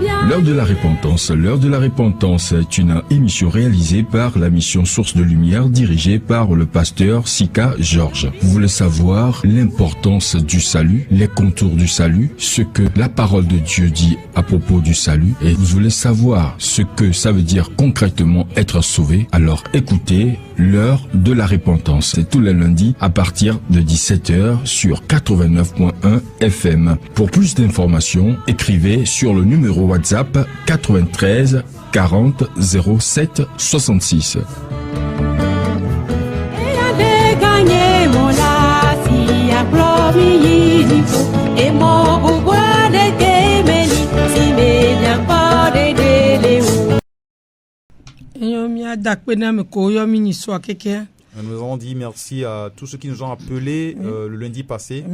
L'heure de la repentance. L'heure de la repentance est une émission réalisée par la mission Source de Lumière dirigée par le pasteur Sika Georges. Vous voulez savoir l'importance du salut, les contours du salut, ce que la parole de Dieu dit à propos du salut, et vous voulez savoir ce que ça veut dire concrètement être sauvé, alors écoutez l'heure de la repentance. C'est tous les lundis à partir de 17h sur 89.1 FM. Pour plus d'informations, écrivez sur le numéro WhatsApp 93 40 07 66. Nous avons dit merci à tous ceux qui nous ont appelés le lundi passé.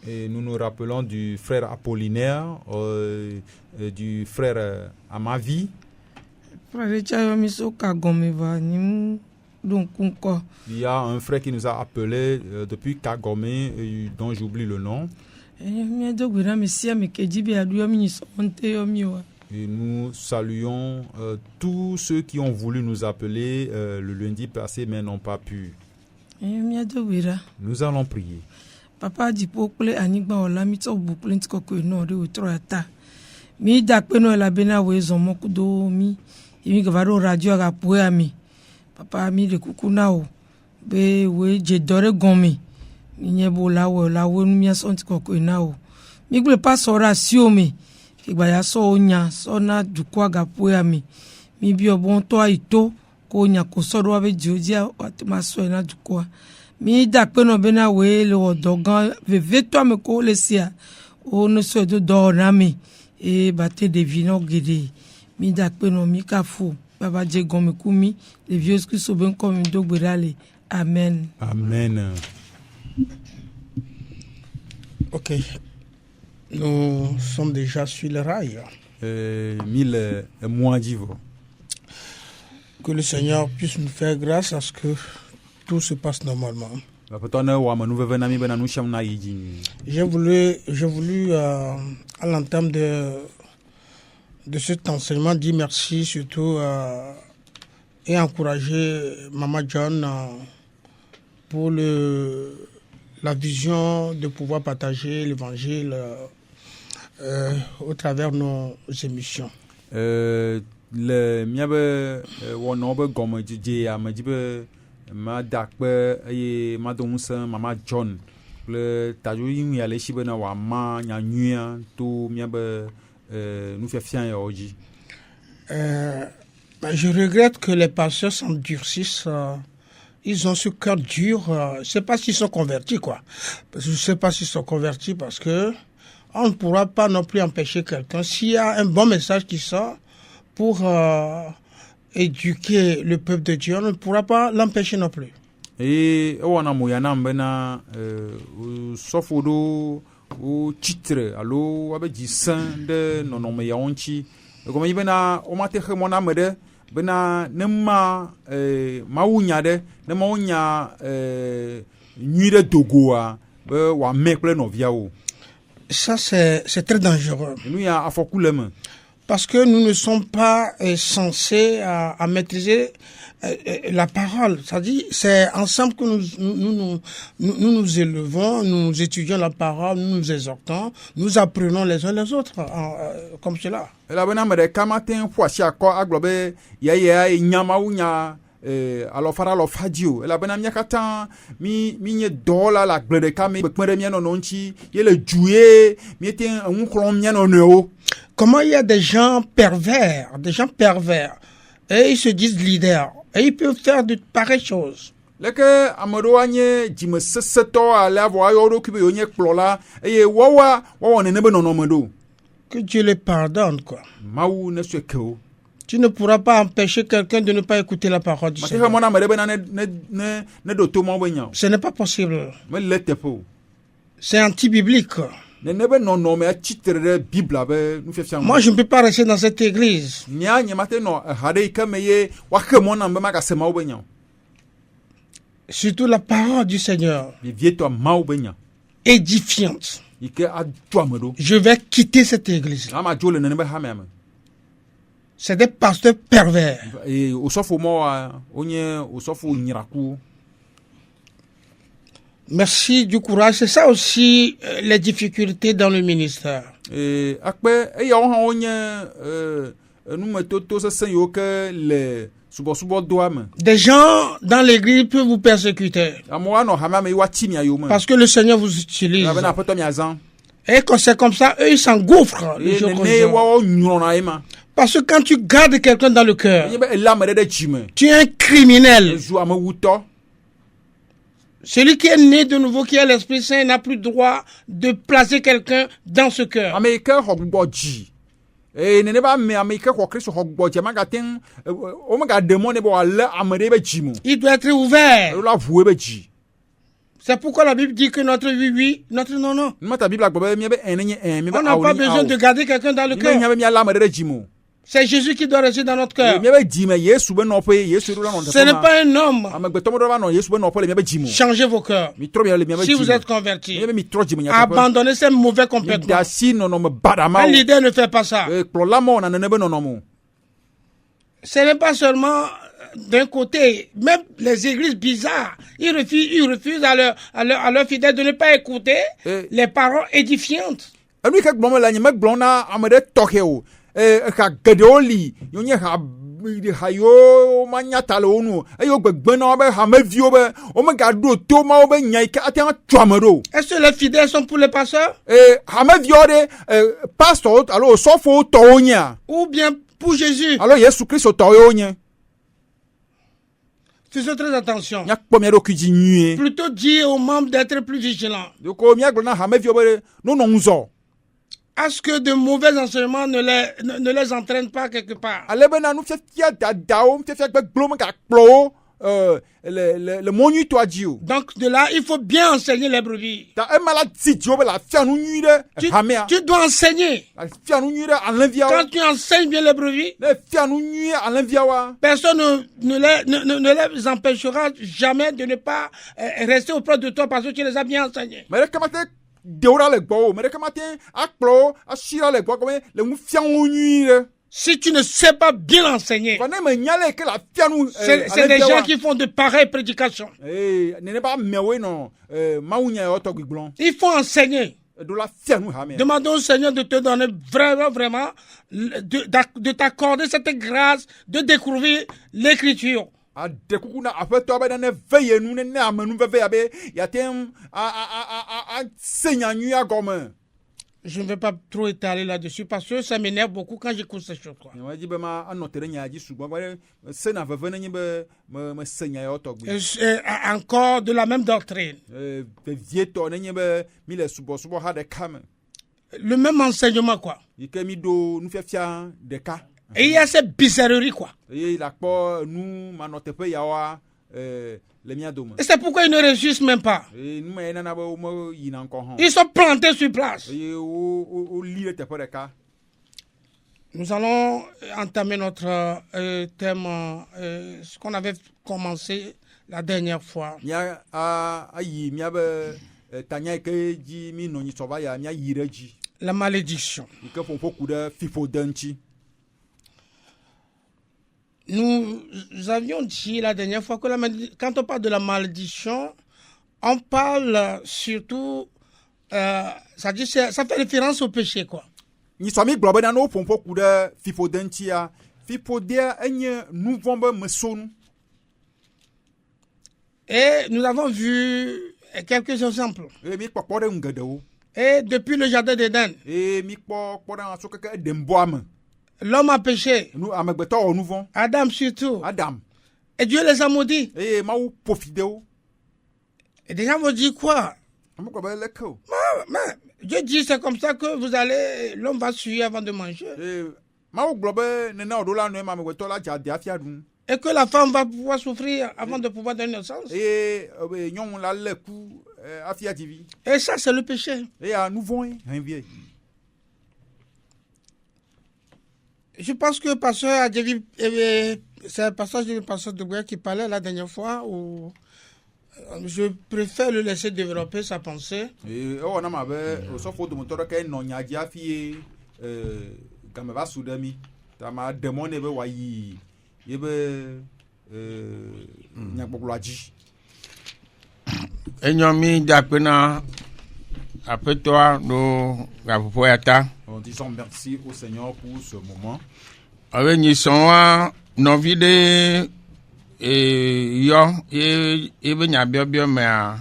Et nous nous rappelons du frère Apollinaire, du frère Amavi. Il y a un frère qui nous a appelés depuis Kagome, dont j'oublie le nom. Et nous saluons tous ceux qui ont voulu nous appeler le lundi passé mais n'ont pas pu. Nous allons prier. Papa dit pokle anigba ola mitso bukle ntiko ko no de utroata mi dakpe no la bena wezo mokudo mi imi gavaro radio ga poa mi papa mi de kukuna o be we je dore gomi mi nyebo la we mi aso ntiko ko na o mi gbe pas oration mi igba ya so onya so na dukwa ga poa mi bi obon to aito ko onya ko so do be jiodia atma so na dukwa mi dakpe no bena we le odogan veve to me ko le sia o no so do do na mi e bate de vino gede mi dakpe no mi kafu baba je gon me kumi le vieux qui so ben comme do gberale amen. Amen. OK. Nous sommes déjà sur le rail. Mille mois d'ivre. Que le Seigneur puisse nous faire grâce à ce que tout se passe normalement. J'ai voulu à l'entame de cet enseignement dire merci surtout et encourager Maman John pour la vision de pouvoir partager l'évangile au travers de nos émissions. Ma dakpe eye ma donse Mama John le tajo yin ya le shibe na wa ma nya nyua to miabe nous fait fian ya oji. Je regrette que les pasteurs s'endurcissent. Ils ont ce cœur dur. Je sais pas s'ils sont convertis quoi. Je sais pas s'ils sont convertis parce que on ne pourra pas non plus empêcher quelqu'un s'il y a un bon message qui sort pour éduquer le peuple de Dieu, on ne pourra pas l'empêcher non plus. Et on a moyana mbena sofodo ou titre allo abe jisan de nono me yaonchi comme ibena o mate khemona mede bena nema mawunya de nema onya nuire dogoa be wa mekle no viao. Ça c'est très dangereux. Nous ya afokuleme. Parce que nous ne sommes pas censés à maîtriser la parole. C'est-à-dire, c'est ensemble que nous élevons, nous étudions la parole, nous nous exhortons, nous apprenons les uns les autres, comme cela. Alors fara lo fadio la bena miakata mi nye dola la glede kame bekmere mi no nonchi yele jouer mi était un klon mi no no. Comment il y a des gens pervers, et ils se disent leaders, et ils peuvent faire de pareilles choses. Leke amado anye jime seseto ala vo ayoro kibe yonye kplola eye wawa nenebe no mado. Que Dieu les pardonne quoi. Maou ne swekeo. Tu ne pourras pas empêcher quelqu'un de ne pas écouter la parole du Seigneur. Ce n'est pas possible. C'est anti-biblique. Moi, je ne peux pas rester dans cette église. Surtout la parole du Seigneur. Édifiante. ike atu ame ɖo. Je vais quitter cette église. Ama dzo le nene be hame ame. C'est des pasteurs pervers. Eye osɔfo mɔwoa wonye osɔfo nyrakuwo. Merci du courage. C'est ça aussi les difficultés dans le ministère. Akpe eyawo hã wonye numetoto sesẽ yiwo ke le subɔsubɔdoa me. Des gens dans l'église peuvent vous persécuter. Amewo anɔ hame ame yi woatsi mia yome. Parce que le Seigneur vous utilise. Elabena aƒetɔ miazã. Et quand c'est comme ça, eux, ils s'engouffrent. les jours comme Nene ça. woawo nyrɔna ye ma. Parce que quand tu gardes quelqu'un dans le cœur, Enye be ele ame ɖe ɖe dzi me. tu es un criminel. Ezu amewutɔ. Celui qui est né de nouveau, qui a l'Esprit Saint, n'a plus droit de placer quelqu'un dans ce cœur. Ame yi ke xɔ gbɔ dzi. Nene be ame yi ke xɔ Kristo xɔ gbɔ dzi magate ŋu womegaɖe mɔ nɛ be wòalé ame ɖe be dzi me. Il doit être ouvert. Elo la ʋu ebe dzi. C'est pourquoi la Bible dit que notre oui, oui, notre non, non. Numata Bibla gblɔ be miabe nenye miabe On n'a awo pas nye besoin awo. de garder quelqu'un dans le Mime cœur. nya be mialé ame ɖe ɖe dzi me o. C'est Jésus qui doit rester dans notre cœur. Miabe dzi me Yesu be nɔƒe, Yesu ɖo la nɔ Ce n'est teƒe ma. pas un homme. Amegbetɔ me ɖo va nɔ Yesu be nɔƒe le miabe dzi me o. Changez vos cœurs. Mitrɔ miabe le miabe Si dzi vous me. êtes convertis, Miabe mitrɔ dzi me nyateƒe. abandonnez ces mauvais Mida comportements. asi nɔnɔme baɖa Un ma leader ne fait pas ça. o. Kplɔla ma wɔna nene be nɔnɔme o. Ce n'est pas seulement d'un côté, même les églises bizarres, ils refusent à leurs fidèles de ne pas écouter les paroles édifiantes. Enu yi ke gblɔm le nye megblɔm na ame ɖe tɔxɛ o. Ha geɖewo li, yewo nye ha yiwo manya ta le wo nu o. Eye wo gbegbe na wo be hameviwo be womegaɖo to mawo be nya yi ke ate ŋu atu ame ɖo. Est-ce que les fidèles sont pour les pasteurs? Hameviwo ɖe pastorwo alo osɔfowo tɔwo nyea? Ou bien pour Jésus? Alo Yesu Kristo tɔwo nye? Faisons très attention. Míakpɔ mía ɖokui dzi nyuie. Plutôt dire aux membres d'être plus vigilants. Doko míagblɔ na hameviwo be nonɔ ŋuzɔ. À ce que de mauvais enseignements ne les entraînent pas quelque part. Ale bena nufiafia dadawo, nufiafia gbegblẽwo megakplɔ wo le mɔ nyuitɔa dzi o. Donc de là, il faut bien enseigner les brebis. Ta ema la di dzi wo be la fia nu nyui ɖe hamea. Tu dois enseigner. La fia nu nyui ɖe alẽviawo. Quand tu enseignes bien les brebis, Ne fia nu nyui alẽviawoa. personne ne les empêchera jamais de ne pas rester auprès de toi parce que tu les as bien enseignés. Me ɖeke mate ɖewo ɖa le gbɔwo, me ɖeke mate akplɔ wo asi ɖa le gbɔ gɔme le ŋu fia wo nyui ɖe. Si tu ne sais pas bien l'enseigner, Va ne me nya le ke la fia nu c'est des gens qui font de pareilles prédications. Nene ba amewoe nɔ mawunya yawo tɔgbi gblɔm. Il faut enseigner. Ɖo la fia nu hamea. Demandons au Seigneur de te donner vraiment, de t'accorder cette grâce de découvrir l'écriture. Aɖe kuku na aƒetɔ be nene ve ye nu, nene ame nu veve ya be yate ŋu ase nyanyuia gɔme. Je ne vais pas trop étaler là-dessus parce que ça m'énerve beaucoup quand j'écoute ces choses. Quoi. Nyɔnua dzi be ma anɔ te ɖe nya dzi sugbɔ be sena veve nenye be me se nya yawo tɔgbi. Encore de la même doctrine. Vevietɔ nenye be mi le subɔsubɔ ha ɖeka me. Le même enseignement quoi. Yi ke mi ɖo nufiafia ɖeka. Et il y a ces bizarreries quoi. Eye la kpɔ nu manɔ teƒe yawoa le mia dome. Et c'est pourquoi ils ne réussissent même pas. Nu me nana be wo me yina ŋkɔ hã. Ils sont plantés sur place. Eye wo li ɖe teƒe ɖeka. Nous allons entamer notre thème, ce qu'on avait commencé la dernière fois. Mia ayi miabe tanya yi ke dzi mi nɔ nyi sɔ va ya mia yi ɖe dzi. La malédiction. Yi ke ƒoƒo ku ɖe fiƒode ŋuti. Nous avions dit la dernière fois que quand on parle de la malédiction, on parle surtout, ça fait référence au péché, quoi. Nyisɔmi gblɔ be nane wo ƒoƒo ku ɖe fiƒode ŋutia. Fiƒodea enye nu vɔ̃ be mesonu. Et nous avons vu quelques exemples. Mi kpɔkpɔ ɖe ŋu geɖewo. Et depuis le jardin d'Éden, Mi kpɔ ɖe aso keke eɖembɔa me. l'homme a péché. Amegbetɔ wɔ nu vɔ̃. Adam surtout. Adam. Et Dieu les a maudits. Eye Mawu ƒo fi de wo. Et des gens vont dire quoi? Ame gblɔ be leke o. Mais Dieu dit c'est comme ça que l'homme va suer avant de manger. Mawu gblɔ be nene wòɖo la nue ma amegbetɔ la dze ade hafi aɖu. Et que la femme va pouvoir souffrir avant de pouvoir donner naissance. Eye nyɔnu la lé ku hafi adzi vi. Et ça c'est le péché. Eya nu vɔ̃e hɛn. Je pense que pasteur Adjevi, c'est le passage du pasteur de Gouya qui parlait la dernière fois où Je préfère le laisser développer sa pensée. Et on a mabe so fo dum toro ke no nya dia fie game ba sudami ta ma demone be wayi yebe nya gboglaji. Enyomi dapena apetoa do gapoyata. En disant merci au Seigneur pour ce moment. Avec ni sonwa no vide yo e be nya biobio me a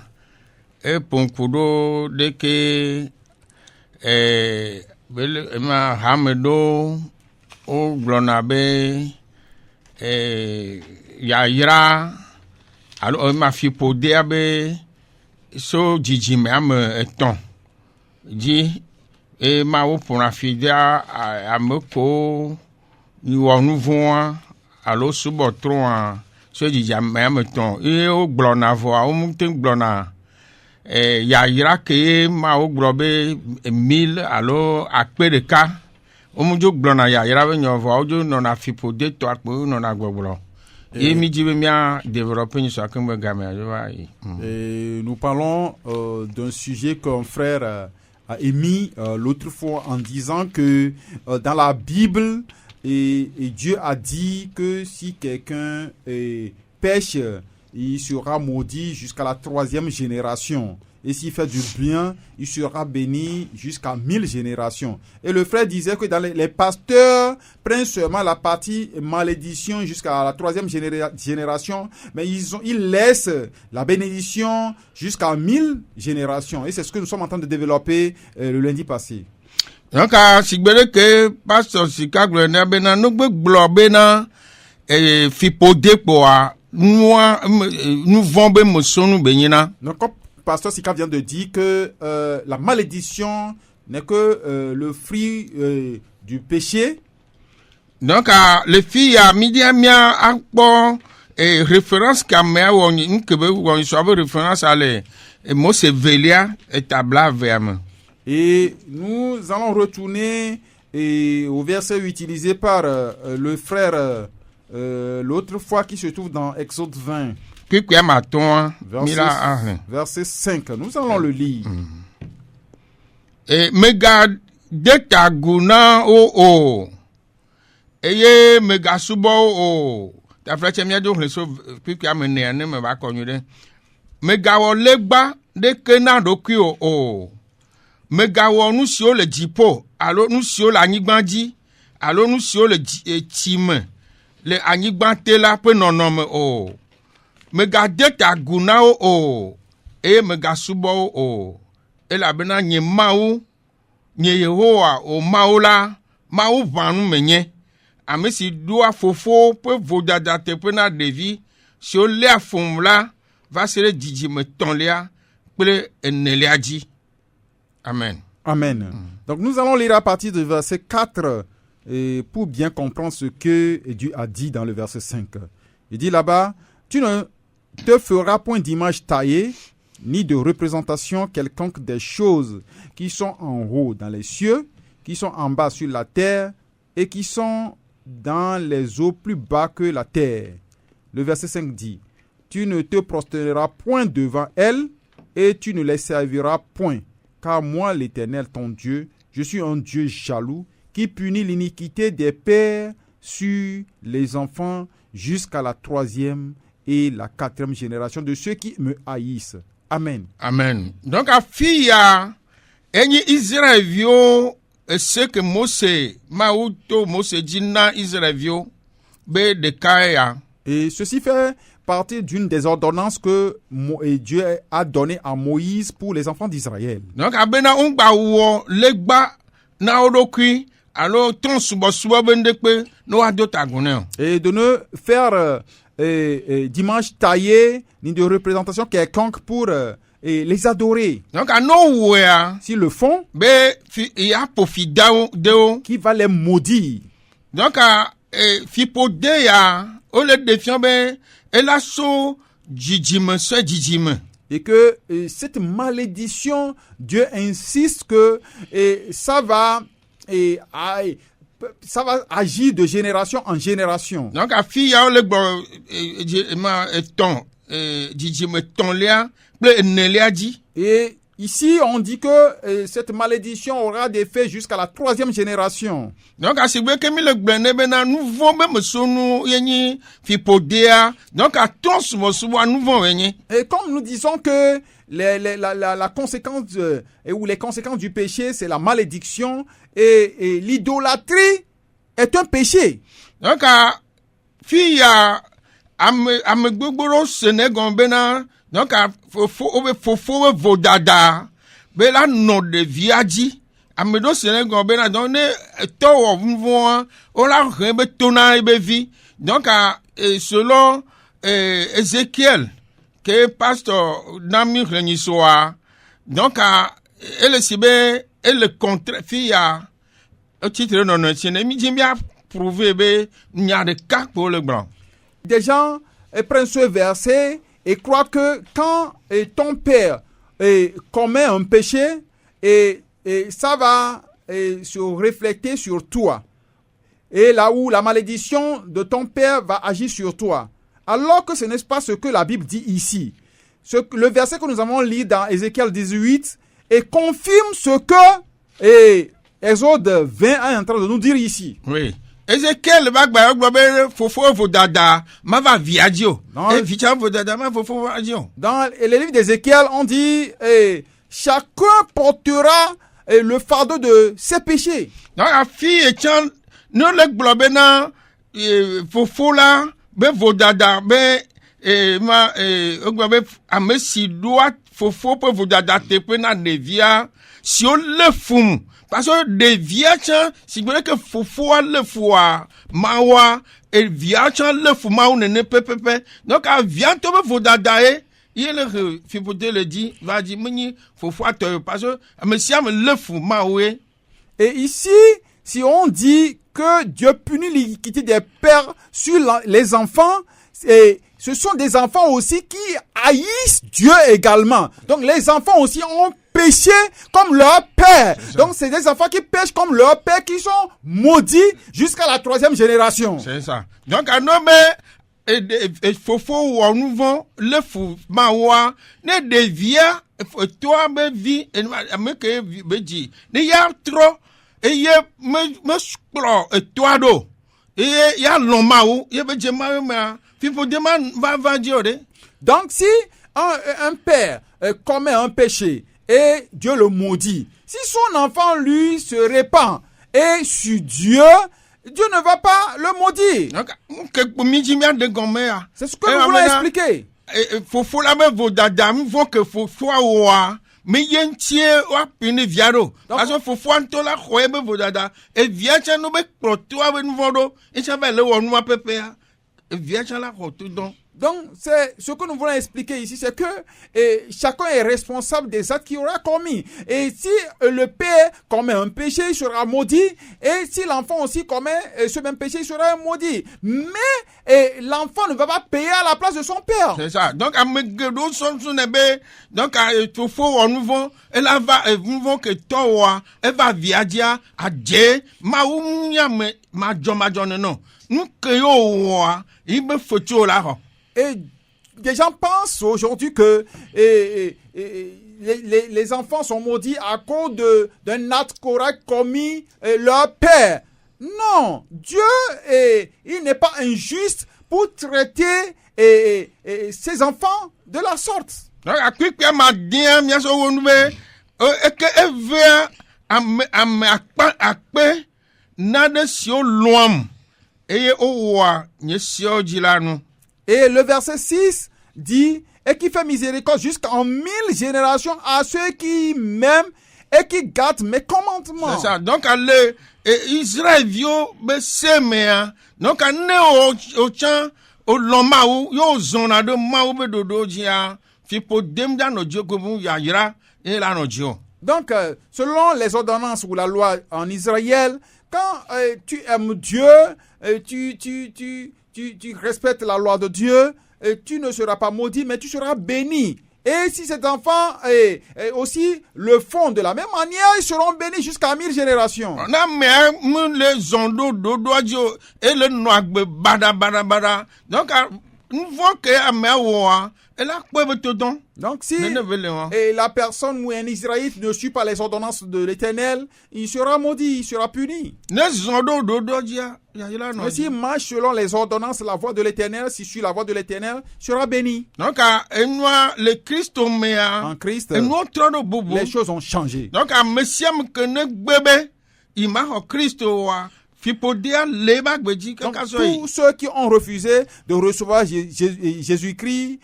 e ponkudo de ke bele ma hamedo o glona be ya ira alo ma fi pode abe so jiji me am eton ji e ma wo pour la fidia ameko ni wo nouveau alo subo tron so jiji me am eton e o glona vo o mu ten glona ya ira ke ma o grobe 1000 alo akpereka o mu jo glona ya ira be nyovo o jo no na fi pode to akpo no na gbogbo. Et nous parlons d'un sujet qu'un frère a émis l'autre fois en disant que dans la Bible, et Dieu a dit que si quelqu'un pêche, il sera maudit jusqu'à la 3e génération. Et s'il fait du bien, il sera béni jusqu'à 1000 générations. Et le frère disait que dans les pasteurs prennent seulement la partie malédiction jusqu'à la 3e génération, mais ils laissent la bénédiction jusqu'à 1000 générations. Et c'est ce que nous sommes en train de développer le lundi passé. Donc, si vous voulez que pasteur Sika Grenabena nous globena et fipode pour nous vombe mosonu benina. Donc, Pasteur Sika vient de dire que la malédiction n'est que le fruit du péché. Donc, les filles à midi à mia akpo et référence kamea woni nkebe woni so référence à les Mose Velia et tabla verme. Et nous allons retourner au verset utilisé par le frère l'autre fois qui se trouve dans Exode 20. Verset 5. Nous allons le lire. Et mega deta guna o. Eye mega subo o. Ta fleche mi do reso piku amene ne me ba konyude. Mega wo legba de kena do ku o. Mega wo nu si o le jipo, alo nu si o la anyigbanji, alo nu si o le time. Le anyigban la pe nonome o. Mega deta guna o e mega subo o e la bena nye mau nye Yehowa o maula mau vanu menye amesi dua fofo pe vodada te pe na devi si o le afumla va se le diji me tonlia pe enelia di. Amen. Amen. Donc nous allons lire à partir du verset 4 pour bien comprendre ce que Dieu a dit dans le verset 5. Il dit là-bas, tu ne te feras point d'image taillée, ni de représentation quelconque des choses qui sont en haut dans les cieux, qui sont en bas sur la terre, et qui sont dans les eaux plus bas que la terre. Le verset 5 dit, tu ne te prosterneras point devant elles, et tu ne les serviras point, car moi, l'Éternel, ton Dieu, je suis un Dieu jaloux, qui punit l'iniquité des pères sur les enfants jusqu'à la 3e et la 4e génération de ceux qui me haïssent. Amen. Amen. Donc, à fia, eni Israelio, ce que Mose, Mauto, Mose Dina Israelio, be de Kaya. Et ceci fait partie d'une des ordonnances que Dieu a données à Moïse pour les enfants d'Israël. Donc, abena ongba wo legba na odokui, alors ton suba bendekpe no adotagone. Et de ne faire d'image taillée ni de représentation quelconque pour les adorer. Donc à nowhere, s'ils le font, il y a profidao qui va les maudire. Donc à fipodea o le défiant elle a so jijime. Et que cette malédiction, Dieu insiste que ça va agir de génération en génération. Donc, à fille, a le bon, dzidzime tɔ̃lia kple enelia dzi. Et ici, on dit que cette malédiction aura des effets jusqu'à la 3e génération. Donc, à ce que mi le gblẽ bena nu vɔ̃ be mesonu ye nyi fiƒodea. Donc, à tɔ̃ subɔsubɔa nu vɔ̃ ye nyi. Et comme nous disons que la conséquence ou les conséquences du péché, c'est la malédiction et l'idolâtrie est un péché. Donc, fi ya ame gbogboro sene gɔn bena donc fofo vo dada be la nɔ ɖevia dzi. Ame ɖewo sene gɔn bena donc ne tɔwɔ vuvɔa o la hɛn be tona ebe vi. Donc, selon Ézéchiel que pasteur Nami Renyisoa, donc elle si be elle contre fi ya au titre non non c'est mi bien prouvé be nya de cas pour le blanc. Des gens prennent ce verset et croient que quand ton père commet un péché, et ça va se refléter sur toi. Et là où la malédiction de ton père va agir sur toi. Alors que ce n'est pas ce que la Bible dit ici. Le verset que nous avons lu dans Ézéchiel 18 et confirme ce que Exode 20 est en train de nous dire ici. Oui. Ézéchiel va gba fofo vodada ma va viadio. Et vicha vodada ma fofo viadio. Dans les livres d'Ézéchiel, on dit chacun portera le fardeau de ses péchés. Donc la fille chan no le globena fofo la be vodada be ma ogbabe amesi doit fofo pe vodada te pe na devia si on le fum. Parce que des viations, si vous voulez que fofo le foua, mawa, et viations le fou maou ne pepepe. Donc, à vianto me vodadae, il le fipote le dit, va dire, meni, fofo te, parce que, monsieur me le fou maoué. Et ici, si on dit que Dieu punit l'iniquité des pères sur les enfants, et ce sont des enfants aussi qui haïssent Dieu également. Donc, les enfants aussi ont péché comme leur père. Donc, c'est des enfants qui pêchent comme leur père qui sont maudits jusqu'à la 3e génération. C'est ça. Donc, à nommer, et fofo ou en nouveau, le fou, mawa, ne devient, toi, me vie, et me que me dit, ne y a trop, et y a me scro, et toi d'eau, et y a l'homme, y a me demain, il faut demander, va dire. Donc, si un père commet un péché, et Dieu le maudit. Si son enfant, lui, se répand et sur Dieu, Dieu ne va pas le maudire. C'est ce que nous voulons expliquer. Faut la même vodada, faut que faut wa, mais yen tie wa pini viado. Parce que faut anto la khoebe vodada et viacha no be protoa ben vodo, et ça va le wonu pepe. Et viacha la khotu donc. Donc, c'est ce que nous voulons expliquer ici, c'est que chacun est responsable des actes qu'il aura commis. Et si le père commet un péché, il sera maudit. Et si l'enfant aussi commet ce même péché, il sera maudit. Mais l'enfant ne va pas payer à la place de son père. C'est ça. Donc, à Megedo, donc, il faut en nouveau, elle va, nouveau que toi, elle va viadia, à Dieu, ma jomadjon, non. Nous, que yo, il me faut là. Et des gens pensent aujourd'hui que les enfants sont maudits à cause d'un acte correct commis leur père. Non, Dieu, il n'est pas injuste pour traiter ses enfants de la sorte. Donc, à qui m'a dit, bien sûr, on veut, et que veut nade sur l'homme et au roi, n'y sur dilano. Et le verset 6 dit, et qui fait miséricorde jusqu'en 1000 générations à ceux qui m'aiment et qui gardent mes commandements. C'est ça. Donc, allez, Israël, yo, besemea. Donc, allez, au chan, au lomaou, yo, zona de maou, bedodo, dia, fipo demda no dio, comme ya ira, et la no dio. Donc, selon les ordonnances ou la loi en Israël, quand tu aimes Dieu, tu respectes la loi de Dieu, tu ne seras pas maudit, mais tu seras béni. Et si cet enfant aussi le font de la même manière, ils seront bénis jusqu'à 1000 générations. Les zondo dodo et le noagbe bada. Donc, nous voyons que Améoua, elle a quoi de dedans? Donc si et la personne ou un Israélite ne suit pas les ordonnances de l'Éternel, il sera maudit, il sera puni. Mais s'il marche selon les ordonnances, la voie de l'Éternel, s'il suit la voie de l'Éternel, sera béni. Donc le Christ en Christ, les choses ont changé. Donc il m'a Christ. Donc, tous ceux qui ont refusé de recevoir Jésus-Christ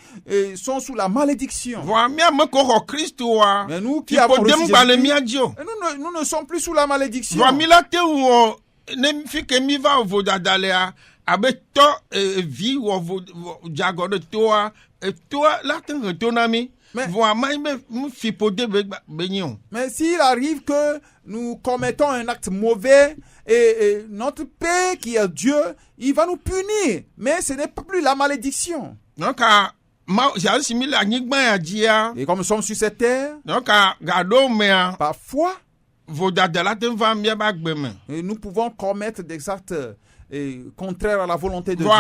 sont sous la malédiction. Mais nous qui avons reçu Jésus-Christ, nous ne sommes plus sous la malédiction. Mais s'il arrive que nous commettons un acte mauvais, et notre Père qui est Dieu, il va nous punir. Mais ce n'est plus la malédiction. Donc, et comme nous sommes sur cette terre, parfois, et nous pouvons commettre des actes contraires à la volonté de Dieu.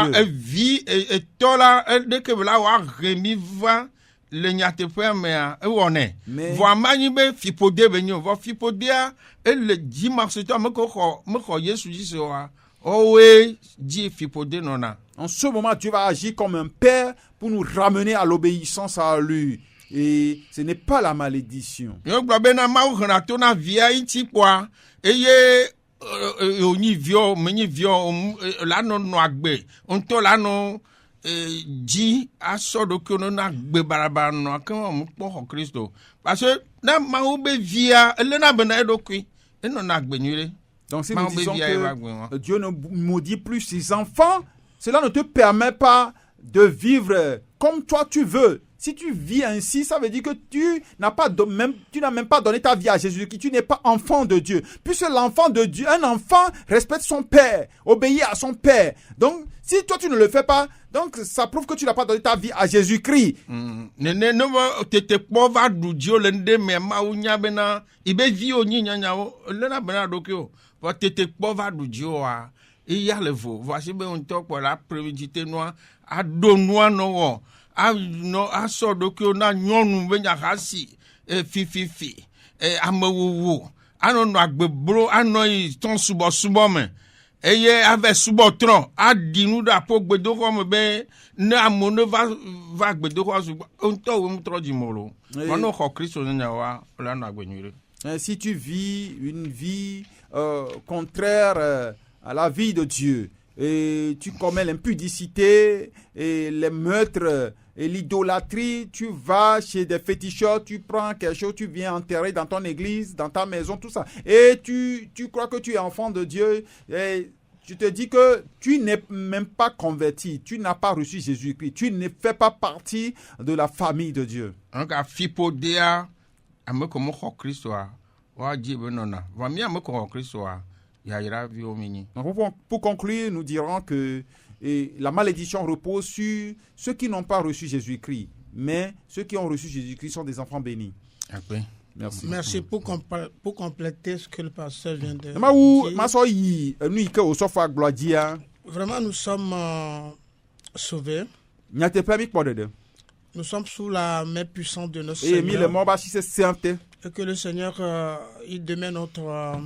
Le nyateƒe mea ewɔnɛ vɔ amanyi be fipode be nyo vɔ fipodea ele dzi masitɔ mexɔ Yesu dzi se wa owe dzi fipode nɔna. En ce moment, Dieu va agir comme un père pour nous ramener à l'obéissance à lui. Et ce n'est pas la malédiction. Yo gblɔ be na Mawu hena to na via ŋuti kpɔa eye onyi viɔ menyi viɔ la nɔ agbe ŋutɔ la nɔ Ji asodoku no na gbe baraba no akan mo po Kristo parce que na ma obe via elena bena edokui eno na gbe nyure. Donc si nous disons que Dieu ne maudit plus ses enfants, cela ne te permet pas de vivre comme toi tu veux. Si tu vis ainsi, ça veut dire que tu n'as même pas donné ta vie à Jésus-Christ. Tu n'es pas enfant de Dieu. Puisque l'enfant de Dieu, un enfant respecte son père, obéit à son père. Donc, si toi tu ne le fais pas, donc ça prouve que tu n'as pas donné ta vie à Jésus-Christ. Na nyɔnu be nyahasi fififi amewowo anɔ agbebro anɔ yi tɔn subɔsubɔ me eye ave subɔ trɔ adi nu ɖe aƒo gbedoxɔ me be ne ame ne va gbedoxɔ subɔ ŋutɔ wo trɔ dzimolo wɔn xɔ Kristo ne nyawa le anɔ agbe nyuie. Si tu vis une vie contraire à la vie de Dieu et tu commets l'impudicité et les meurtres et l'idolâtrie, tu vas chez des féticheurs, tu prends quelque chose, tu viens enterrer dans ton église, dans ta maison, tout ça. Et tu crois que tu es enfant de Dieu et tu te dis que tu n'es même pas converti, tu n'as pas reçu Jésus-Christ, tu ne fais pas partie de la famille de Dieu. Donc, à Fipodea, à me comme Christ, wa dit benona, va mi à me comme Christ, donc, pour conclure, nous dirons que la malédiction repose sur ceux qui n'ont pas reçu Jésus-Christ. Mais ceux qui ont reçu Jésus-Christ sont des enfants bénis. Okay. Merci. Merci pour compléter ce que le pasteur vient de dire. Vraiment, nous sommes sauvés. Nous sommes sous la main puissante de notre Seigneur. Et que le Seigneur, il demeure notre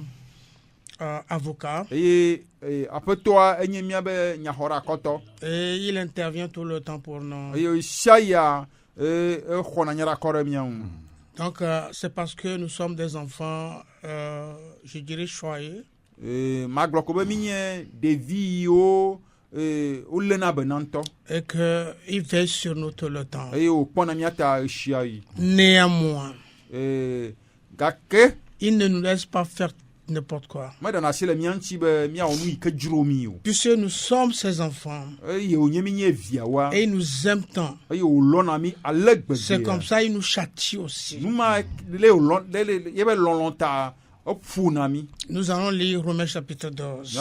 avocat. Et il intervient tout le temps pour nous. Donc, c'est parce que nous sommes des enfants, je dirais, choyés. Et qu'il veille sur nous tout le temps. Néanmoins, il ne nous laisse pas faire n'importe quoi. Puisque nous sommes ses enfants et il nous aime tant, c'est comme ça il nous châtie aussi. Nous allons lire Romains chapitre 12.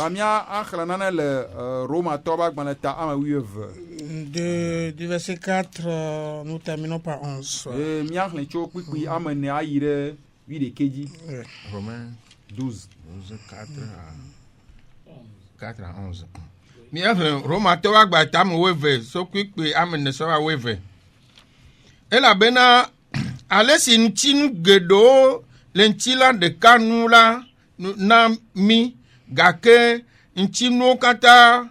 Du verset 4, nous terminons par 11. Romains 12, 4 à 11. Míahle Romatɔwo agbata ame 12 sokui ame 12. Elabena ale si ŋtinu geɖewo le ŋtsi la ɖeka nu la na mi gake ŋtsinuwo katã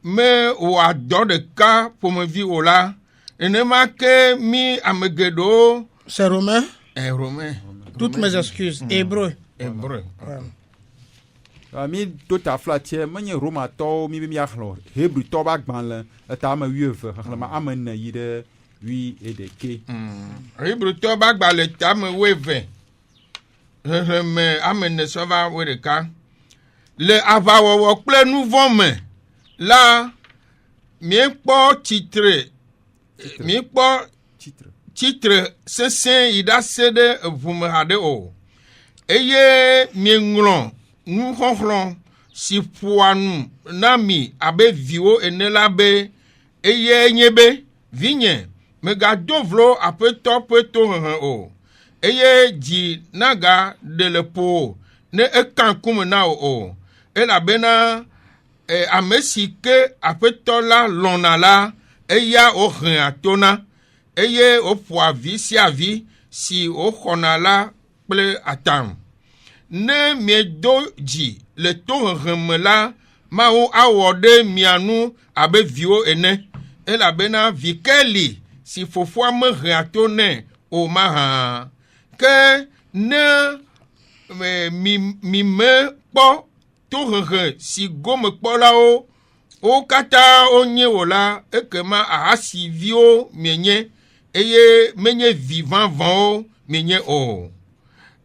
me wòadɔ ɖeka ƒomevi o la enema ke mi ame geɖewo. C'est romain. Romain. Toutes mes excuses. Hébreu. Mi to ta flatie menye Romatɔwo mi be miaxlɔ Hebrutɔwo be agbalẽ eta ame 12 xexlẽme ame 4 yi ɖe 11. Hebrutɔwo be agbalẽ ta ame 12 xexlẽme ame 4 sɔ va 11. Le aʋawɔwɔ kple nu vɔ̃ me la míekpɔ tsitre sesẽ yi ɖase ɖe eʋume haɖe o eye mieŋlɔ nuxɔxlɔ si ƒoa nu na mi abe viwo ene la be eye nye be vinye megado vlo aƒetɔ ƒe tohehe o eye dzi naga ɖe le ƒo ne eka ŋkume na o elabena ame si ke aƒetɔ la lɔ̃na la eya wohea tona eye woƒoa vi sia vi si woxɔna la kple atam. Ne miedo dzi le tohehe me la Mawu awɔ ɖe mia nu abe viwo ene elabena vi ke li si fofoa mehea to nɛ o mahã ke ne mi mekpɔ tohehe si gome kpɔlawo wo katã wonye wò la ekema ahasiviwo mienye eye menye vi vavãwo mienye o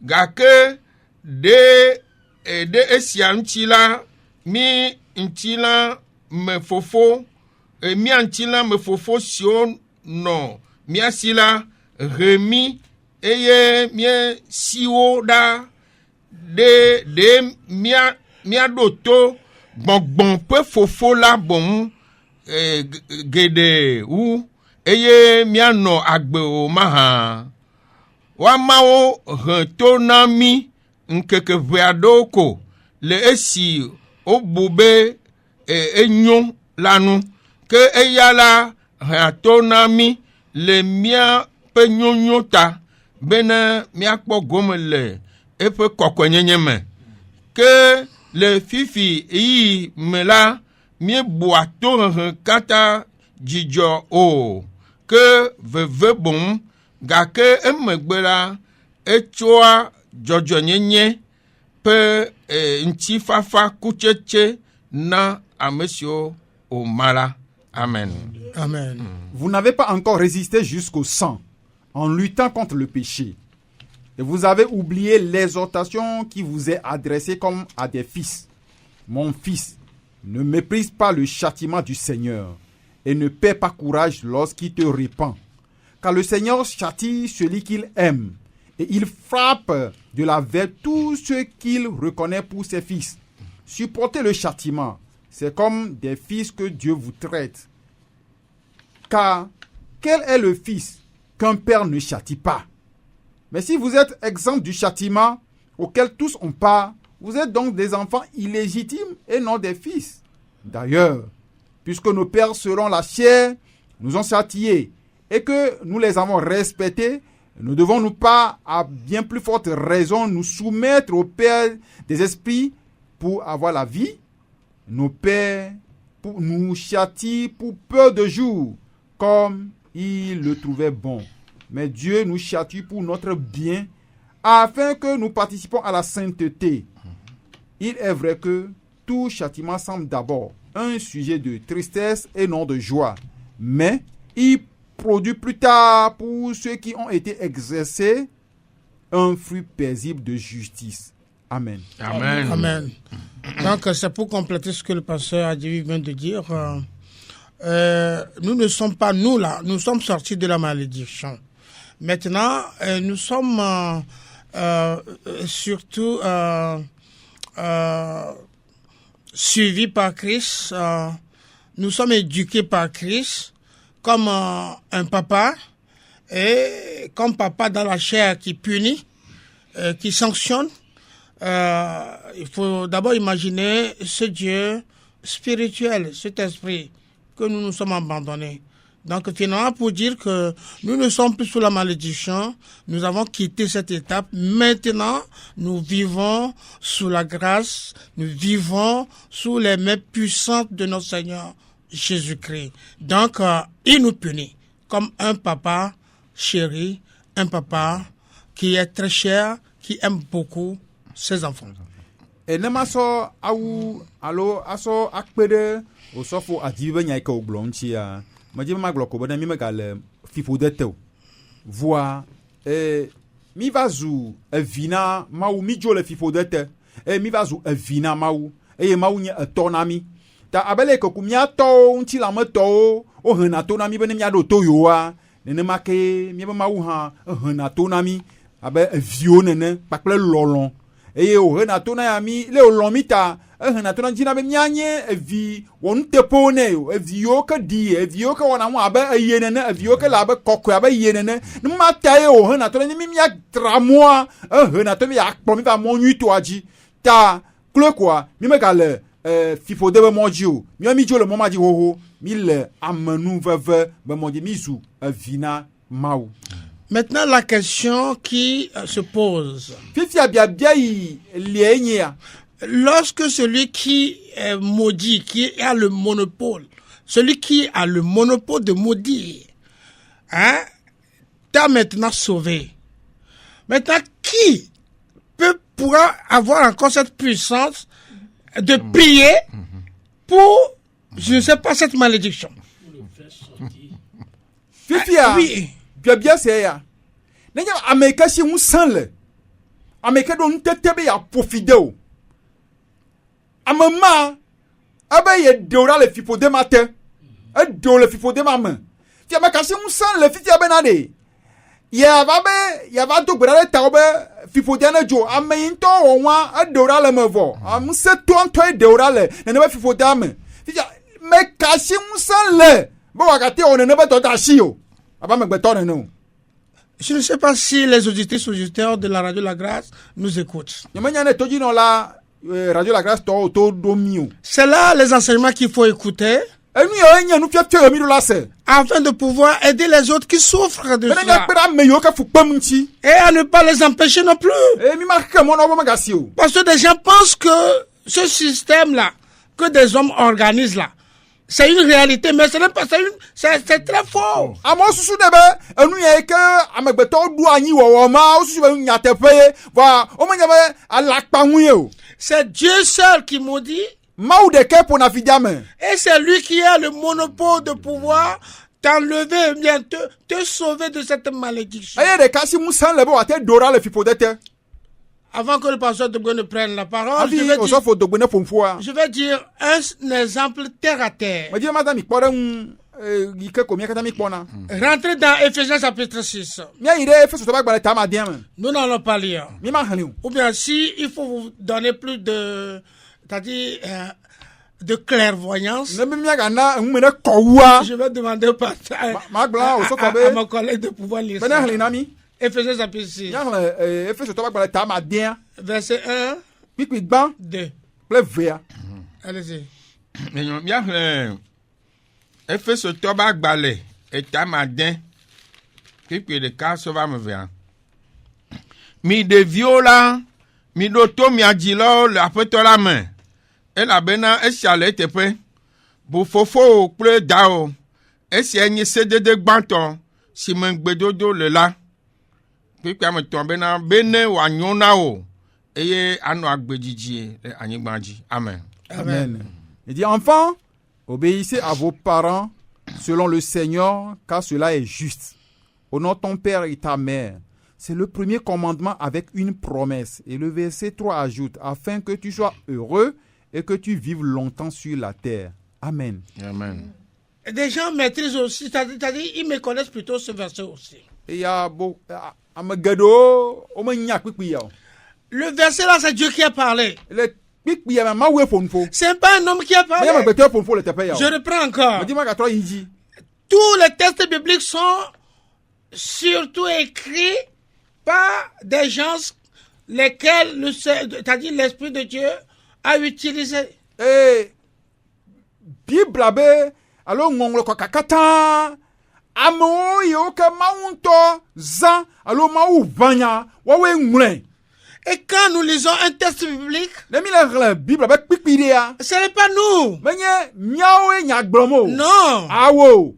gake de esia ŋtsi la mi ŋtsi la me fofo mia ŋtsi la me fofo siwo nɔ mia si la he mi eye mie siwo ɖa de mia ɖo to gbɔngbɔn ƒe fofo la boŋ geɖe wu eye mianɔ agbe o mahã woamawo he to na mi nkeke ʋe aɖewo ko le esi wobu be enyo la nu ke eya la he to na mi le míaƒe nyonyo ta bena míakpɔ gome le eƒe kɔkɔenyenye me ke le fifi yi me la míebua tohehe katã dzidzɔ o ke veve boŋ gake emegbe la etsoa dzɔdzɔnyenye ƒe ŋtsifafa kutsetse na ame siwo o mala. Amen. Amen. Vous n'avez pas encore résisté jusqu'au sang en luttant contre le péché. Et vous avez oublié l'exhortation qui vous est adressée comme à des fils. Mon fils, ne méprise pas le châtiment du Seigneur et ne perds pas courage lorsqu'il te répand. Car le Seigneur châtie celui qu'il aime et il frappe de la verge tous ceux qu'il reconnaît pour ses fils. Supportez le châtiment. C'est comme des fils que Dieu vous traite. Car quel est le fils qu'un père ne châtie pas? Mais si vous êtes exempt du châtiment auquel tous ont part, vous êtes donc des enfants illégitimes et non des fils. D'ailleurs, puisque nos pères selon la chair nous ont châtiés et que nous les avons respectés, ne devons-nous pas, à bien plus forte raison, nous soumettre au Père des esprits pour avoir la vie? Nos pères nous châtient pour peu de jours, comme ils le trouvaient bon. Mais Dieu nous châtie pour notre bien, afin que nous participons à la sainteté. Il est vrai que tout châtiment semble d'abord un sujet de tristesse et non de joie, mais il produit plus tard pour ceux qui ont été exercés un fruit paisible de justice. Amen. Amen. Amen. Donc, c'est pour compléter ce que le pasteur Adjiri vient de dire. Nous ne sommes pas nous là, nous sommes sortis de la malédiction. Maintenant, nous sommes surtout suivis par Christ. Nous sommes éduqués par Christ comme un papa, et comme papa dans la chair qui punit, qui sanctionne. Il faut d'abord imaginer ce Dieu spirituel, cet esprit, que nous nous sommes abandonnés. Donc finalement, pour dire que nous ne sommes plus sous la malédiction, nous avons quitté cette étape. Maintenant, nous vivons sous la grâce, nous vivons sous les mains puissantes de notre Seigneur Jésus-Christ. Donc, il nous punit comme un papa chéri, un papa qui est très cher, qui aime beaucoup ses enfants. Et ne ma so awu alo aso akpede o sofo adibe nya ka oglonchi ya ma je ma gloko boda mi megale fifo deto voa mi vazu evina mawu mi jo le fifo dete mi vazu evina mawu mawu nya etonami ta abele ko kumia to unti la moto o hana to nami bene mia do to yoa nene make mi ba mawu ha hana to nami abe evio nene pakle lolon o hena to na ya mi le olomita hena to na jina be nyanye evi won tepone evi yo ka di evi yo ka wana mo abe ayenene evi yo ka la be kokko abe yenene no mata o hena to na mi ya tramoa hena to mi ya kpo mi va mo nyuto aji ta kle kwa mi me ka le fifo de be moji o mi jo le mo maji hoho mi le amenu veve be moji mi zu vina mau. Maintenant, la question qui se pose. Lorsque celui qui est maudit, qui a le monopole, celui qui a le monopole de maudire, t'a maintenant sauvé. Maintenant, qui pourra avoir encore cette puissance de prier pour, je ne sais pas, cette malédiction? Oui. Bien c'est ya. Nenya Amerika si unsanle. Amerika don tetebe ya profideo. Amama abaye deura le fifo de matin. Do le fifo de maman. Ti Amerika si unsanle fiti abenade. Ya va do gbara le taobe fifo de na jo ameyin to wonwa deura le mevo. Am se tonto deura le na ne fifo de am. Fiti me kasi unsanle. Bo wakati on ne be to tashi o. Je ne sais pas si les auditeurs de la Radio La Grâce nous écoutent. C'est là les enseignements qu'il faut écouter afin de pouvoir aider les autres qui souffrent de cela et à ne pas les empêcher non plus. Parce que des gens pensent que ce système-là, que des hommes organisent là, c'est une réalité, mais ce n'est pas, c'est très faux. C'est Dieu seul qui maudit. Et c'est lui qui a le monopole de pouvoir t'enlever, bien te sauver de cette malédiction. Avant que le pasteur Dogbe ne prenne la parole, je vais dire un exemple terre à terre. Rentrez dans Ephésiens chapitre 6. Nous n'allons pas lire. Ou bien si il faut vous donner plus de, c'est-à-dire, de clairvoyance, je vais demander à mon collègue de pouvoir lire ça. Ephésiens chapitre 6. Verset 1. 2. Allez-y. Ephésiens toba gbale etamadin pipi de ka sova me vea. Mi de viola mi do to mi adilo la petola me. Ela bena esiale tepe. Bu fofo ple dao. Esi enyi sedede gbanton si men gbedodo le la. Amen. Amen. Il dit, enfants, obéissez à vos parents selon le Seigneur, car cela est juste. Honore ton père et ta mère. C'est le premier commandement avec une promesse. Et le verset 3 ajoute, afin que tu sois heureux et que tu vives longtemps sur la terre. Amen. Amen. Des gens maîtrisent aussi, c'est-à-dire ils me connaissent plutôt ce verset aussi. Et il y a le verset là, c'est Dieu qui a parlé. C'est pas un homme qui a parlé. Je reprends encore. Tous les textes bibliques sont surtout écrits par des gens lesquels c'est-à-dire l'Esprit de Dieu a utilisé. Bible be alo ngonglo ko kakata amo yo ka maunto za alo mau vanya wawe ngule. Et quand nous lisons un texte biblique, la Bible be pikpidia. ce n'est pas nous. Menye miawe nyagbomo. Non. Awo.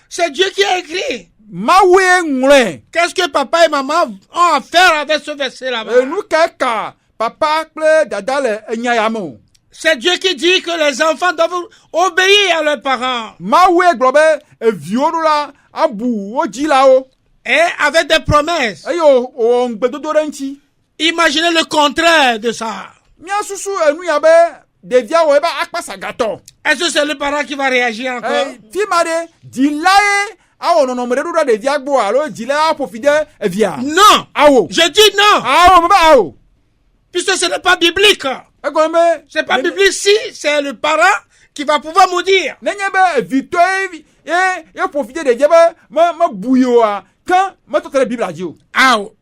C'est Dieu qui a écrit. Mawe ngule. Qu'est-ce que papa et maman ont à faire avec ce verset là-bas? Nous kaka papa ple dada le nyayamo. C'est Dieu qui dit que les enfants doivent obéir à leurs parents. Mawe globe e violula abu ojilao. Et avec des promesses. Ayo o ngbedodoranchi. Imaginez le contraire de ça. Mia susu enu yabe devia o eba akpasa gato. Est-ce que c'est le parent qui va réagir encore? Fi mare dilae awo no mere dura devia gbo alo dilae apofide evia. Non. Awo. Je dis non. Awo mba awo. Puisque ce n'est pas biblique. C'est pas biblique si c'est le parent qui va pouvoir nous dire. Nenyebe vito e profiter de diebe ma bouyo a quand ma to la Bible a dit. Awo.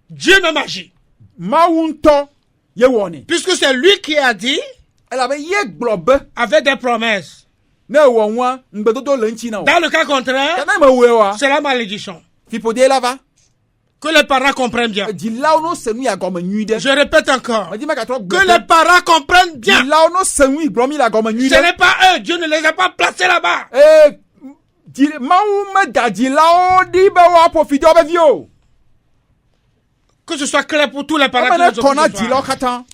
Dieu même agit. Maunto ye woni. Puisque c'est lui qui a dit. Elle avait ye globe avec des promesses. Na wonwa ngbedodo lenchi na. Dans le cas contraire, c'est la malédiction. Fipode lava. Que les parents comprennent bien. Je répète encore. Que les parents comprennent bien. Ce n'est pas eux. Dieu ne les a pas placés là-bas. Que ce soit clair pour tous les parents qui nous ont.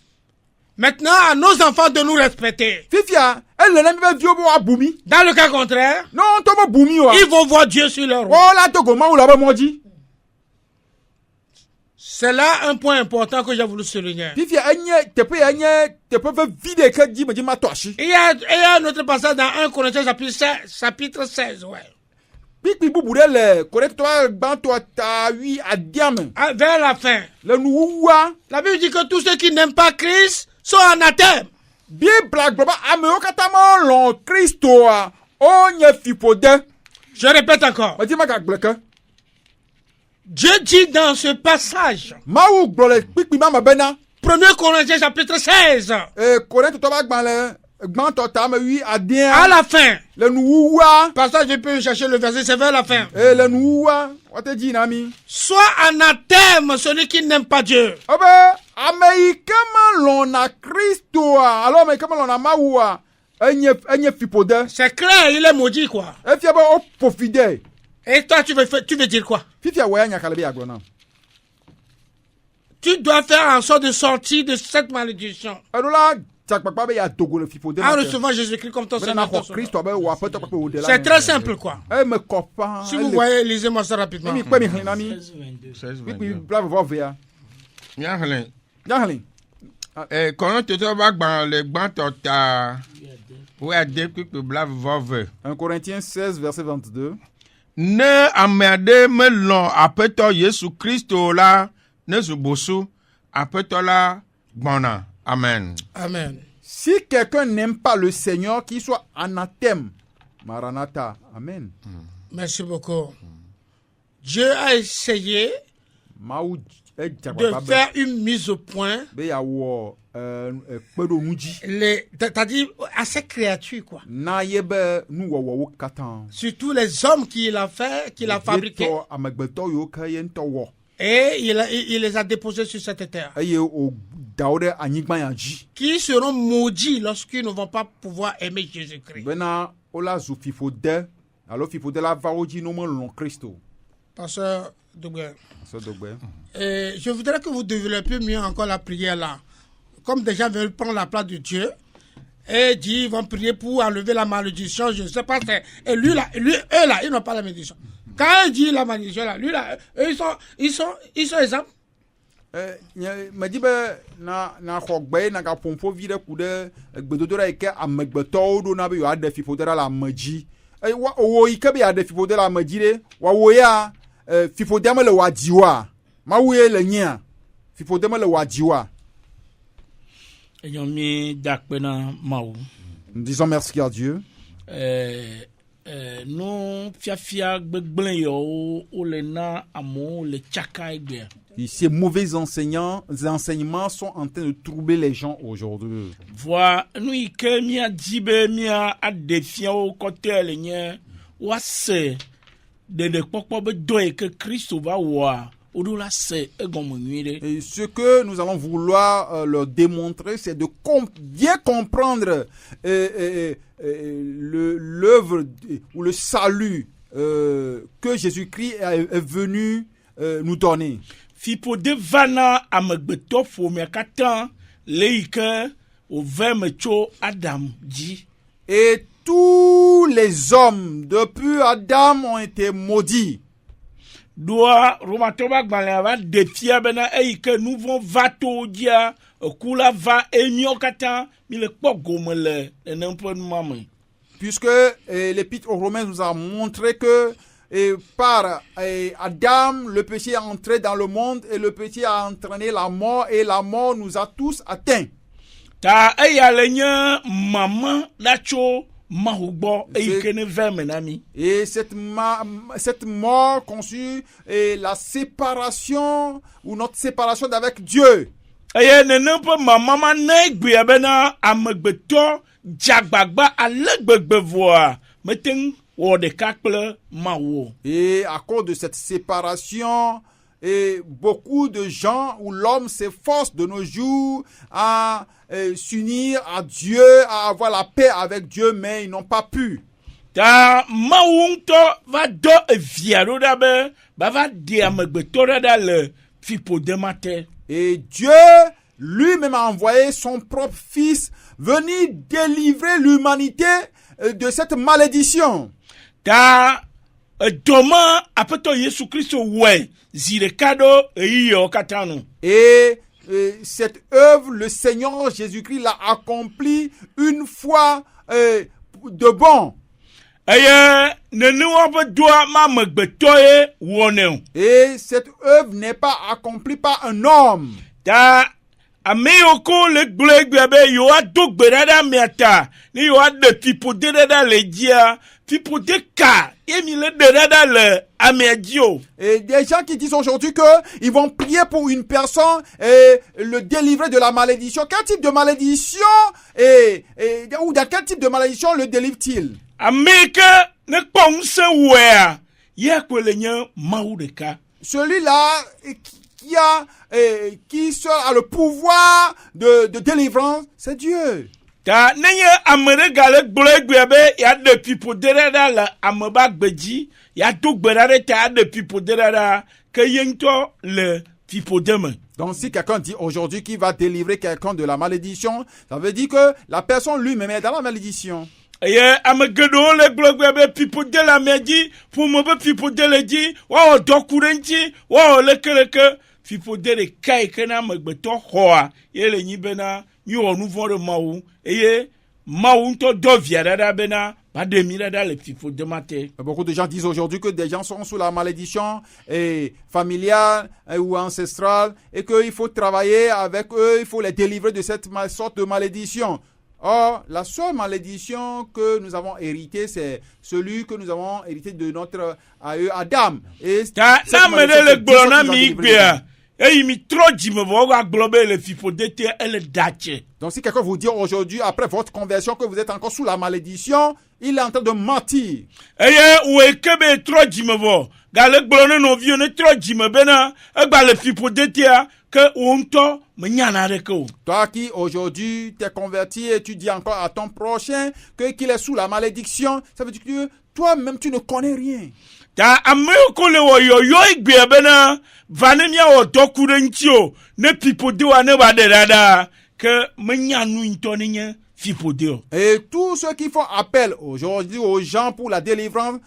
Maintenant, à nos enfants de nous respecter. Dans le cas contraire, ils vont voir Dieu sur leur route. C'est là un point important que j'ai voulu souligner. Il y a un autre passage dans 1 Corinthiens chapitre 16. Ouais. Vers la fin. La Bible dit que tous ceux qui n'aiment pas Christ sont anathèmes. Je répète encore. Dieu dit dans ce passage, 1 Corinthiens chapitre 16, à la fin, passage, je peux chercher le verset, c'est vers la fin. Soit anathème celui qui n'aime pas Dieu. C'est clair, il est maudit quoi. Et toi, tu veux dire quoi? Tu dois faire en sorte de sortir de cette malédiction. En recevant Jésus-Christ comme ton Seigneur. C'est très simple, quoi. Si vous voyez, lisez-moi ça rapidement. Un Corinthiens 16, verset 22. Ne amede me lon apeto Yesu Christo la ne zubosu apeto la gbona. Amen. Amen. Si quelqu'un n'aime pas le Seigneur, qu'il soit anathème. Maranatha. Amen. Merci beaucoup. Dieu a essayé de faire une mise au point. C'est-à-dire à ces créatures, quoi. Surtout les hommes qu'il a fait, qu'il a fabriqués. Et il les a déposés sur cette terre. Qui seront maudits lorsqu'ils ne vont pas pouvoir aimer Jésus-Christ. Pasteur Dougoué. Je voudrais que vous développiez mieux encore la prière là. Comme des gens veulent prendre la place de Dieu et dire ils vont prier pour enlever la malédiction, je ne sais pas. Et eux là, ils n'ont pas la malédiction. Quand il dit la malédiction là, lui là, eux, ils sont exemples. Na khogbe na ka pompo vide kude gbedodora ike amegbeto do na be yo ade fifodera la maji wo ike be ade fifodera la maji de wa wo ya fifodema le wadiwa ma wo ye le nya fifodema le wadiwa. Yomi dakpena maou. Disons merci à Dieu. no fiafia gbegble yo o le na amo le chaka egbe. Ces mauvais enseignements sont en train de troubler les gens aujourd'hui. Voilà, nous que mia dibe mia a défiant au côté le nya wase de pokpo be doye que Christ va voir. Et ce que nous allons vouloir leur démontrer, c'est de bien comprendre l'œuvre ou le salut que Jésus-Christ est venu nous donner. Fipo de vana amegbeto fo mekatan leike o vemecho Adam dit. Et tous les hommes depuis Adam ont été maudits. Doa romatoba gbalé va défier bena eike nous vont vato dia kula va enyo katan mi le pogomele n'importe maman. Puisque l'épître aux Romains nous a montré que par Adam, le péché est entré dans le monde et le péché a entraîné la mort et la mort nous a tous atteints. Ta eyalenya maman dacho mahugbo eikene vermenami. Et cette mort conçue est la séparation ou notre séparation d'avec Dieu. Eye nenempo maman negbe abena amegbeto jagbagba alegbegbe voa meten. Et à cause de cette séparation, et beaucoup de gens où l'homme s'efforce de nos jours à s'unir à Dieu, à avoir la paix avec Dieu, mais ils n'ont pas pu. Ta maunto va do viaro dabe ba va de amegbeto da le fipo de matin. Et Dieu lui-même a envoyé son propre fils venir délivrer l'humanité de cette malédiction. Ta doma apeto Yesu Christo we zirekado iyo katano. Et cette œuvre, le Seigneur Jésus-Christ l'a accompli une fois de bon. Et cette œuvre n'est pas accomplie par un homme. Ta ameyoko le gblegbe yo adogberada miata ni yo ade pipo dedada le dia. Et des gens qui disent aujourd'hui qu'ils vont prier pour une personne et le délivrer de la malédiction. Quel type de malédiction ou dans quel type de malédiction le délivre-t-il? Celui-là qui seul a le pouvoir de délivrance, c'est Dieu. Ta nenye amere gale gblegbe ya de pipo derada la ameba gbeji ya do gberare ta de pipo derada que yento le pipo demain. Donc si quelqu'un dit aujourd'hui qu'il va délivrer quelqu'un de la malédiction, ça veut dire que la personne lui-même est dans la malédiction. Ye amegedo le gblegbe pipo de la medi pour mo be pipo de le di wa o dokurenji wa o le keleke pipo de le kai kana megbeto hoa ye le nyibena yo nouveau de maou et maou to doviara bena pas de mirada les pipo de matin. Beaucoup de gens disent aujourd'hui que des gens sont sous la malédiction familiale ou ancestrale et qu'il faut travailler avec eux, il faut les délivrer de cette sorte de malédiction. Or, la seule malédiction que nous avons héritée, c'est celui que nous avons hérité de notre aïeux Adam. Et cette malédiction, donc si quelqu'un vous dit aujourd'hui, après votre conversion, que vous êtes encore sous la malédiction, il est en train de mentir. Toi qui aujourd'hui t'es converti et tu dis encore à ton prochain qu'il est sous la malédiction, ça veut dire que toi-même tu ne connais rien. Ta ameko le wo yo igbe bena vanemia o dokurenchio ne pipo de wa ne ba de dada que menyanu ntoninye fipo de. Et tous ceux qui font appel aujourd'hui aux gens pour la délivrance,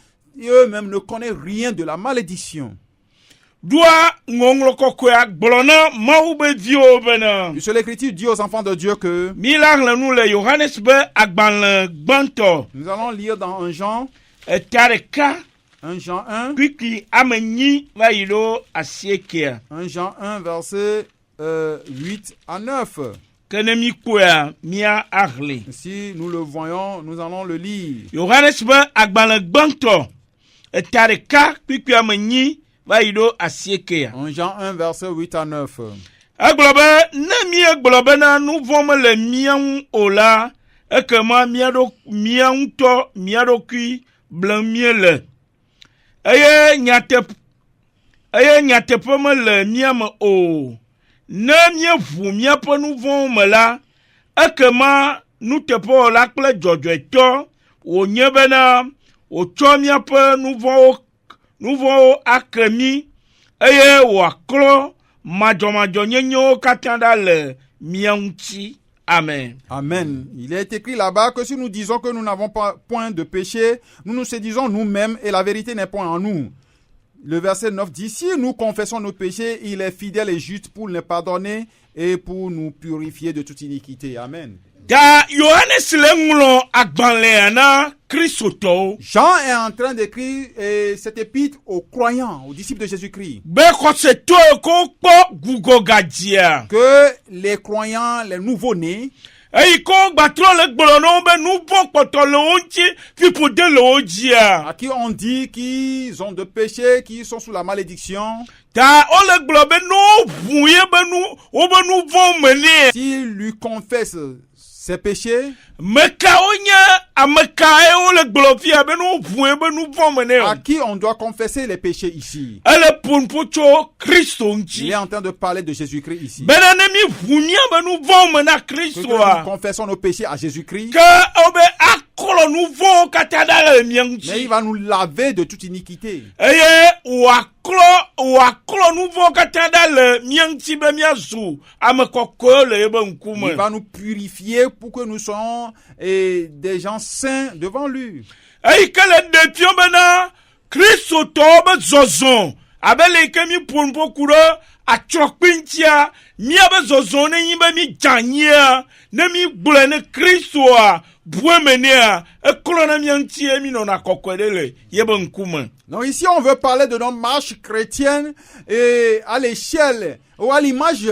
eux-mêmes ne connaissent rien de la malédiction. Doa ngonglo kokwa blona maube dio bena. Puisque l'écriture dit aux enfants de Dieu que milang nous le Johannes be agban gbanto. Nous allons lire dans 1 Jean tareka 1 Jean 1. 1 Jean 1 verset 8 à 9. ke ne mi kpɔa mia aɣli. Si nous le voyons, nous allons le lire. Yohanes be agbalẽ gbãtɔ eta ɖeka kpikpui ame nyi va yi ɖo asiekea. En Jean 1, verset 8 à 9. Egblɔ be ne miegblɔ bena nu vɔ̃ mele mia ŋu o la, ekema mia ŋutɔ mia ɖokui blem miele. Eye nyateƒe mele mia me o. Ne mieʋu miaƒe nu vɔ̃wo me la, ekema nuteƒewɔla kple dzɔdzɔetɔ wònye bena wòtsɔ miaƒe nu vɔ̃wo ake mi, eye wòaklɔ madzɔmadzɔnyenyewo katã ɖa le mia ŋuti. Amen. Amen. Il est écrit là-bas que si nous disons que nous n'avons pas point de péché, nous nous séduisons nous-mêmes et la vérité n'est point en nous. Le verset 9 dit, si nous confessons nos péchés, il est fidèle et juste pour les pardonner et pour nous purifier de toute iniquité. Amen. Da Yohanes le ŋlɔ agbalẽa na kristotɔwo. Jean est en train d'écrire cet épître aux croyants, aux disciples de Jésus-Christ. Be xɔsetɔwo ko kpɔ gugɔgadzia. Que les croyants, les nouveaux-nés, Eyi ko gbatrɔ le gblɔ na wo be nu vɔ̃ kpɔtɔ le wo ŋuti, fiƒode le wo dzia. à qui on dit qu'ils ont de péché, qu'ils sont sous la malédiction, Ta ole gblɔ be no ʋu ye be wobe nu vɔ̃ me nɛ. s'ils lui confessent ses péchés, Mekawo nye amekae wo le gblɔ fia be no ʋu ye be nu vɔ̃ me à nɛ. qui on doit confesser les péchés ici. Ele ƒonuƒo tso Kristo Il ŋuti. est en train de parler de Jésus-Christ ici. Bena ne mi ʋu mia be nu vɔ̃ me na Que Kristoa. nous confessons nos péchés à Jésus-Christ, Ke wobe aklɔ nu vɔ̃wo katã ɖa le mia mais il ŋuti. va nous laver de toute iniquité. Eye wòaklɔ nu vɔ̃wo katã ɖa le mia ŋuti be miazu ame kɔkɔewo le yebe Il ŋkume. va nous purifier pour que nous soyons des gens saints devant lui. Eyi ke le ɖeviwo bena kristotɔwo be zɔzɔ abe le yi ke mi ƒonuƒo ku ɖe atsrɔkpi ŋutia, míabe zɔzɔ ne nyi be mi dzanyia, ne mi gblɔe ne Kristoa bue me nea, eklɔ na mia ŋuti ye mi nɔna kɔkɔe ɖe le yebe ŋkume. Donc ici, on veut parler de notre marche chrétienne à l'échelle ou à l'image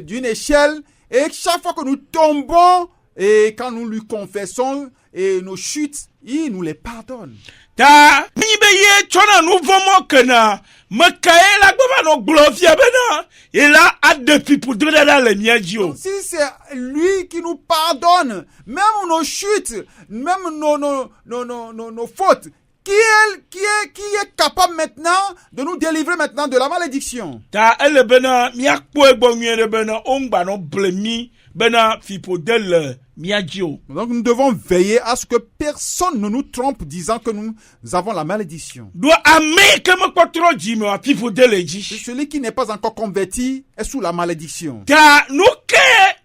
d'une échelle. Et chaque fois que nous tombons et quand nous lui confessons nos chutes, il nous les pardonne. Ta mi be ye tsɔna nu vɔ̃ mɔ kena, mekae la gbe va nɔ gblɔ fia bena, ye la aɖe fiƒode ɖa le mia dzi o. Si c'est lui qui nous pardonne, même nos chutes, même nos fautes, qui est capable maintenant de nous délivrer maintenant de la malédiction? Ta ele bena miakpɔe gbɔ nyuie ɖe bena wo ŋgba nɔ ble mi bena fiƒode le mia dzi o. Donc nous devons veiller à ce que personne ne nous trompe disant que nous avons la malédiction. Do ame ke mekpɔtrɔ dzi me wa fiƒode le Et dzi. celui qui n'est pas encore converti est sous la malédiction. Ta nu ke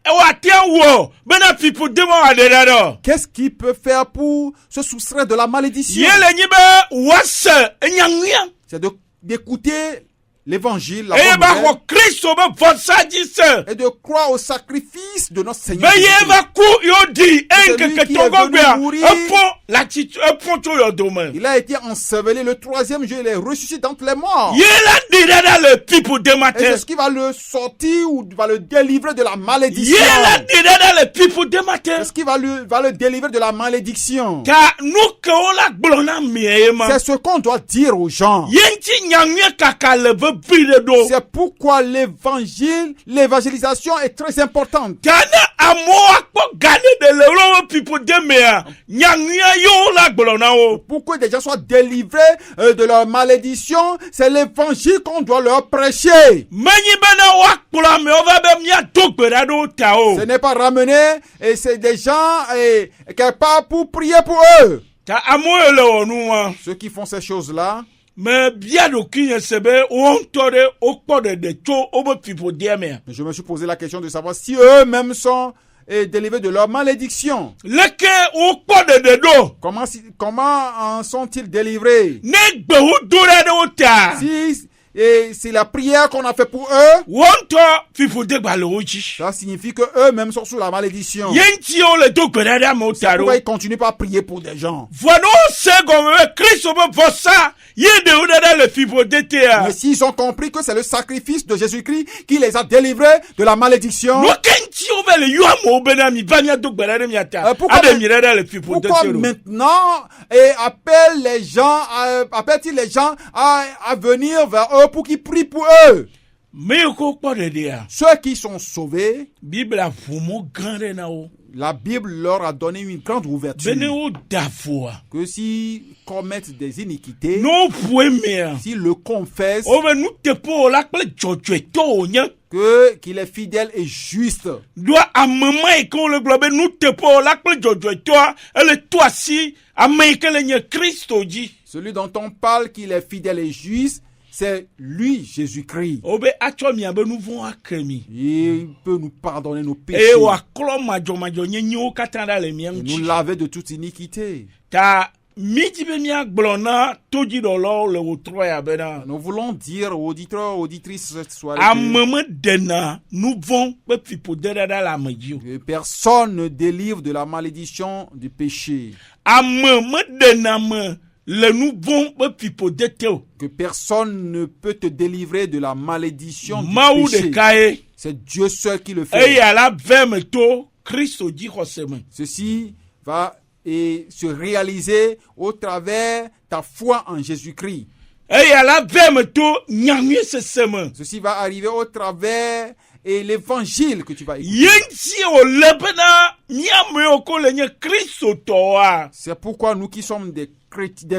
wate wɔ bena fiƒode ma wa ɖe ɖa ɖɔ. Qu'est-ce qu'il peut faire pour se soustraire de la malédiction? Ye le nyi be woase enyaŋuia. C'est d'écouter l'évangile, la Eye bonne ba nouvelle, xɔ Kristo be vɔsa dzi se. et de croire au sacrifice de notre Seigneur. Be ye Jésus-Christ. va ku yo di Celui enkeke qui est tɔgɔgbea venu mourir. efɔ tso yɔ dome. Il a été enseveli le troisième jour, il est ressuscité d'entre les morts. Ye la di ɖa ɖa le fiƒode ma Et c'est te. ce qui va le sortir ou va le délivrer de la malédiction. Ye la di ɖa ɖa le fiƒode ma te. C'est ce qui va le délivrer de la malédiction. Ta nu kewo la gblɔ na mia ye ma. C'est ce qu'on doit dire aux gens. Ye ŋuti nyaŋuia kaka le vevi ɖe ɖo. C'est pourquoi l'évangélisation est très importante. Ta ne amewo akpɔ ga ɖe le woƒe fiƒode mea, nyaŋuia yewo la gblɔ na wo. Pour que des gens soient délivrés de leur malédiction, c'est l'évangile qu'on doit leur prêcher. Menyi bena woakplɔ amewo va be miado gbe ɖa ɖe wo ta o. Ce n'est pas ramener, et c'est des gens quelque part pour prier pour eux. Ta amewo ye le wɔ nu wa. Ceux qui font ces choses-là, Me bia ɖokui nye se be wo ŋutɔ ɖe wokpɔ ɖeɖe tso wobe fiƒodea mea. je me suis posé la question de savoir si eux-mêmes sont délivrés de leur malédiction. Leke wokpɔ ɖeɖe ɖo. Comment en sont-ils délivrés? Ne gbewo do ɖa ɖe wo ta. Si et c'est la prière qu'on a fait pour eux, wonto fifode gbale oji ça signifie que eux-mêmes sont sous la malédiction. yenti o le do gbedada mo C'est taro pourquoi ils continuent pas à prier pour des gens. vono se gomme Christ bo vosa yede o dada le fifode te a Mais s'ils ont compris que c'est le sacrifice de Jésus-Christ qui les a délivrés de la malédiction, no kenti o vele yo mo bena mi banya do gbedada mi ata pourquoi ade mi dada le fifode pourquoi te maintenant appelle-t-il les gens à venir vers eux pour qu'ils prient pour eux? me ko kpo de a Ceux qui sont sauvés, bible a fumo grande na o la Bible leur a donné une grande ouverture bene o dafoa que s'ils commettent des iniquités, no poemia s'ils le confessent, o be nu te po la ple jojo to o nya qu'il est fidèle et juste. doit à maman et qu'on le globe nous te pour la clé de toi elle toi si à main que le Christ dit Celui dont on parle qu'il est fidèle et juste, c'est lui, Jésus-Christ. obe acho mi abe nous vont akremi Il peut nous pardonner nos péchés et wa klo majo nyi o katanda le mi et nous laver de toute iniquité. ta midi be mi agblona to di do lo le wotro ya bena Nous voulons dire aux auditeurs, auditrices cette soirée a que maman dena nous vont pe pipo dada la maji que personne ne délivre de la malédiction du péché. a maman dena me le nous vont pe pipo deteo Que personne ne peut te délivrer de la malédiction du maou de péché. kae C'est Dieu seul qui le et fait. ya la veme to Christ dit hoseme Ceci va se réaliser au travers ta foi en Jésus-Christ. et ya la veme to nyamie seseme Ceci va arriver au travers et l'évangile que tu vas écouter. yenti o lebena nyame o ko le nye Christ to a C'est pourquoi nous qui sommes des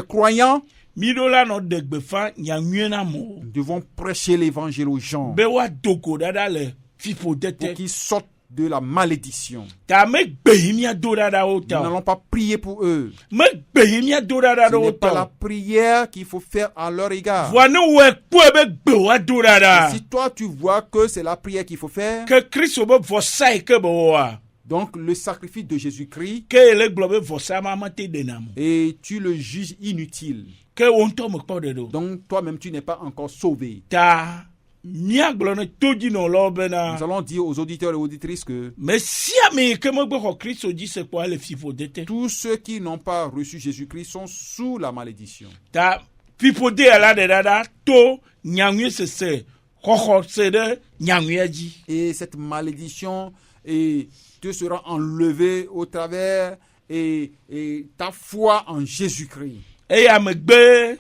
croyants, midola no de gbefa nyamie na mo nous devons prêcher l'évangile aux gens be wa doko dada le fipo pour dete qu'ils sortent de la malédiction. ta me gbehimia do dada o Nous ta n'allons pas prier pour eux. me gbehimia do dada Ce o n'est pas la ta prière qu'il faut faire à leur égard. voine we po be gbe wa do dada Si toi tu vois que c'est la prière qu'il faut faire, que Christ be vosa ke bo wa donc le sacrifice de Jésus-Christ, que le globe vosa ma mate denam et tu le juges inutile. que on to me ko de do Donc toi-même tu n'es pas encore sauvé. ta mia glone to di no lo bena Nous allons dire aux auditeurs et auditrices que mais si ami que me gbe Christ dit c'est quoi le fipo dete tous ceux qui n'ont pas reçu Jésus-Christ sont sous la malédiction. ta fipo de ala de dada to nyamie se koko se de nyamie ji Et cette malédiction te sera enlevée au travers et ta foi en Jésus-Christ. e ya me gbe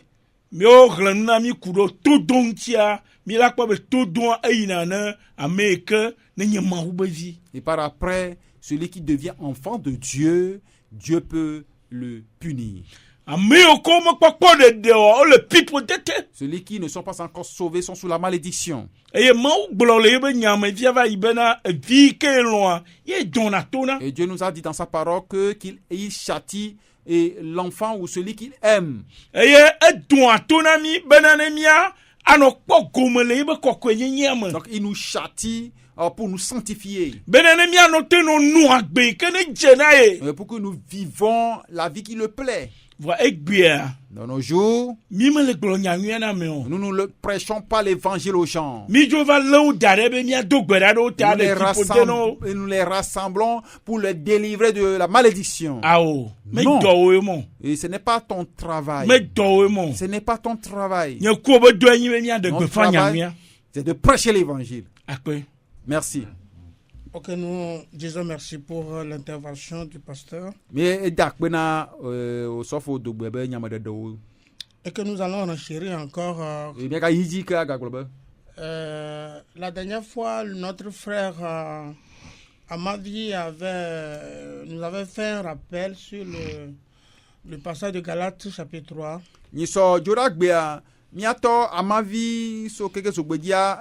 mi o glena mi kudo to dontia mi la kwa be to don ayina na ameke ne nyama ubezi Et par après, celui qui devient enfant de Dieu, Dieu peut le punir. ame o ko mo kpokpo de o le pipo dete Ceux qui ne sont pas encore sauvés sont sous la malédiction. e ma u gblo le be nyama via va ibena vi ke loin ye dona tona Et Dieu nous a dit dans sa parole qu'il châtie et l'enfant ou celui qu'il aime. e ye don tona mi benane mia ano kpo gomele be kokwenye nyama Donc il nous châtie pour nous sanctifier, benane mia no teno nu agbe ke ne jena e pour que nous vivons la vie qui le plaît. va egbia Dans nos jours, mi me le glo nyamia na me o nous ne prêchons pas l'évangile aux gens. mi jo va lo dare be mia do gbera do ta de tipo no Nous les rassemblons pour les délivrer de la malédiction. awo me Non. do we mo Et ce n'est pas ton travail. me do we mo Ce n'est pas ton travail. nye ko be do anyi be mia de Notre gbefa travail, nyamia c'est de prêcher l'évangile. akwe Merci. Ok, nous disons merci pour l'intervention du pasteur Mais dakbena sofo dogbebe nyamade do. et que nous allons renchérir encore. Et bien ka yiji ka gaglobe. La dernière fois, notre frère Amadi nous avait fait un rappel sur le passage de Galates chapitre 3. Ni so joragbea miato amavi so keke so gbedia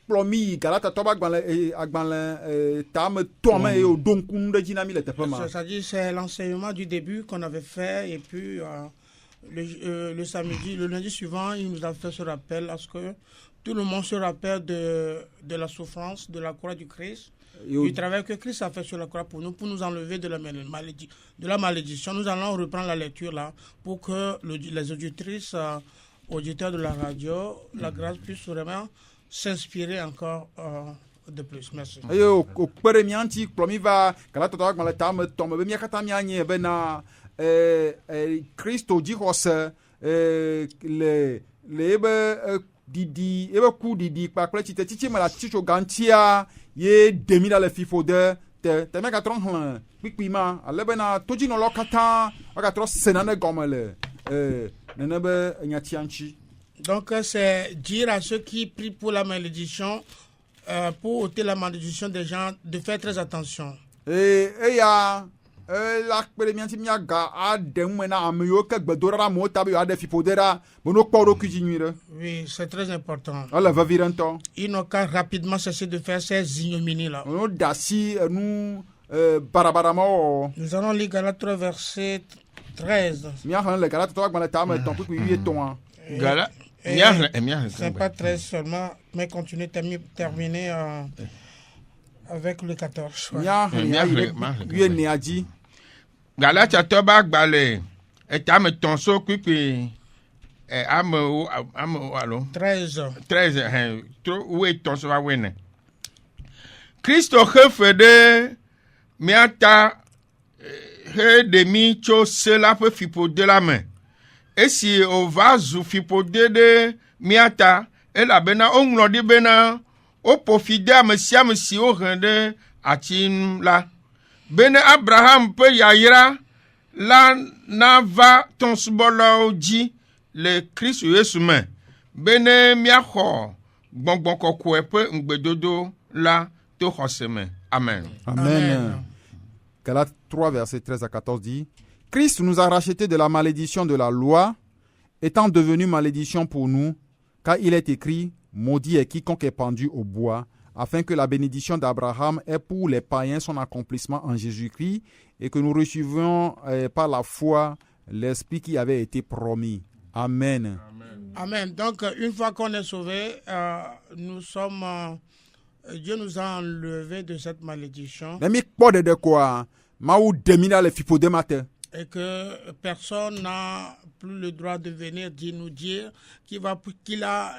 plomi galata toba agbanle tam tome e odonkun de jinami le tepema. C'est-à-dire c'est l'enseignement du début qu'on avait fait et puis le samedi, le lundi suivant, il nous a fait ce rappel parce que tout le monde se rappelle de la souffrance, de la croix du Christ, du travail que Christ a fait sur la croix pour nous enlever de la malédiction. Nous allons reprendre la lecture là pour que les auditrices auditeurs de la radio, la grâce puisse vraiment s'inspirer encore de plus. Merci. Ayo okpere mianti kplomi va Galatia tɔgba gbalẽ tame tɔme be mía katã mianye bena Kristo dzixɔse le ebe didi ebe ku didi kpakple tsitsetse me le atsitso gãŋtia ye demi ɖa le fiƒode te míagatrɔ xlẽ kpikpi ma ale bena todzinɔlawo katã woagatrɔ se nane gɔme le nene be nyatsia ŋuti. Donc c'est dire à ceux qui prient pour la malédiction, pour ôter la malédiction des gens, de faire très attention. Eya la kpe ɖe míanti míaga aɖe ŋume na ame yiwo ke gbedoɖa amewo ta be yewoaɖe fiƒode ɖa be no kpɔ wo ɖokui dzi nyui ɖe. Oui, c'est très important. Ele vevi ɖe ŋutɔ. Ils n'ont qu'à rapidement cesser de faire ces ignominies-là. No da asi enu barabara ma wɔwɔ. Nous allons lire Galates 3, verset 13. Míaxlẽ le Galatia tɔgba gbalẽ tame etɔ̃ kpikpi wuietɔ̃a. Gala. C'est pas 13 seulement, mais continuez, terminer avec le 14. Ouais. Míaxlẽ wuienea dzi. Galatiatɔ ba gbalẽ etame tɔ̃ so kpikpi amewo alo 13 tro wuietɔ̃ so va wuiene. Kristo xe fe ɖe mía ta he ɖe mí tso se la ƒe fiƒode la me. Esi wòva zu fiƒode ɖe mía ta elabena woŋlɔ ɖi bena woƒo fi de ame sia ame si wohe ɖe ati nu la. Bene Abraham ƒe yayra la nava tɔ̃subɔlawo dzi le Kristo Yesu me bene míaxɔ gbɔgbɔ kɔkɔe ƒe ŋugbedodo la to xɔse me. Amen. Amen. Galates 3, verset 13 à 14 dit: Christ nous a rachetés de la malédiction de la loi, étant devenu malédiction pour nous, car il est écrit: maudit est quiconque est pendu au bois, afin que la bénédiction d'Abraham ait pour les païens son accomplissement en Jésus-Christ, et que nous recevions par la foi l'Esprit qui avait été promis. Amen. Amen. Donc, une fois qu'on est sauvé, nous sommes... Dieu nous a enlevés de cette malédiction. Et que personne n'a plus le droit de venir nous dire qu'il a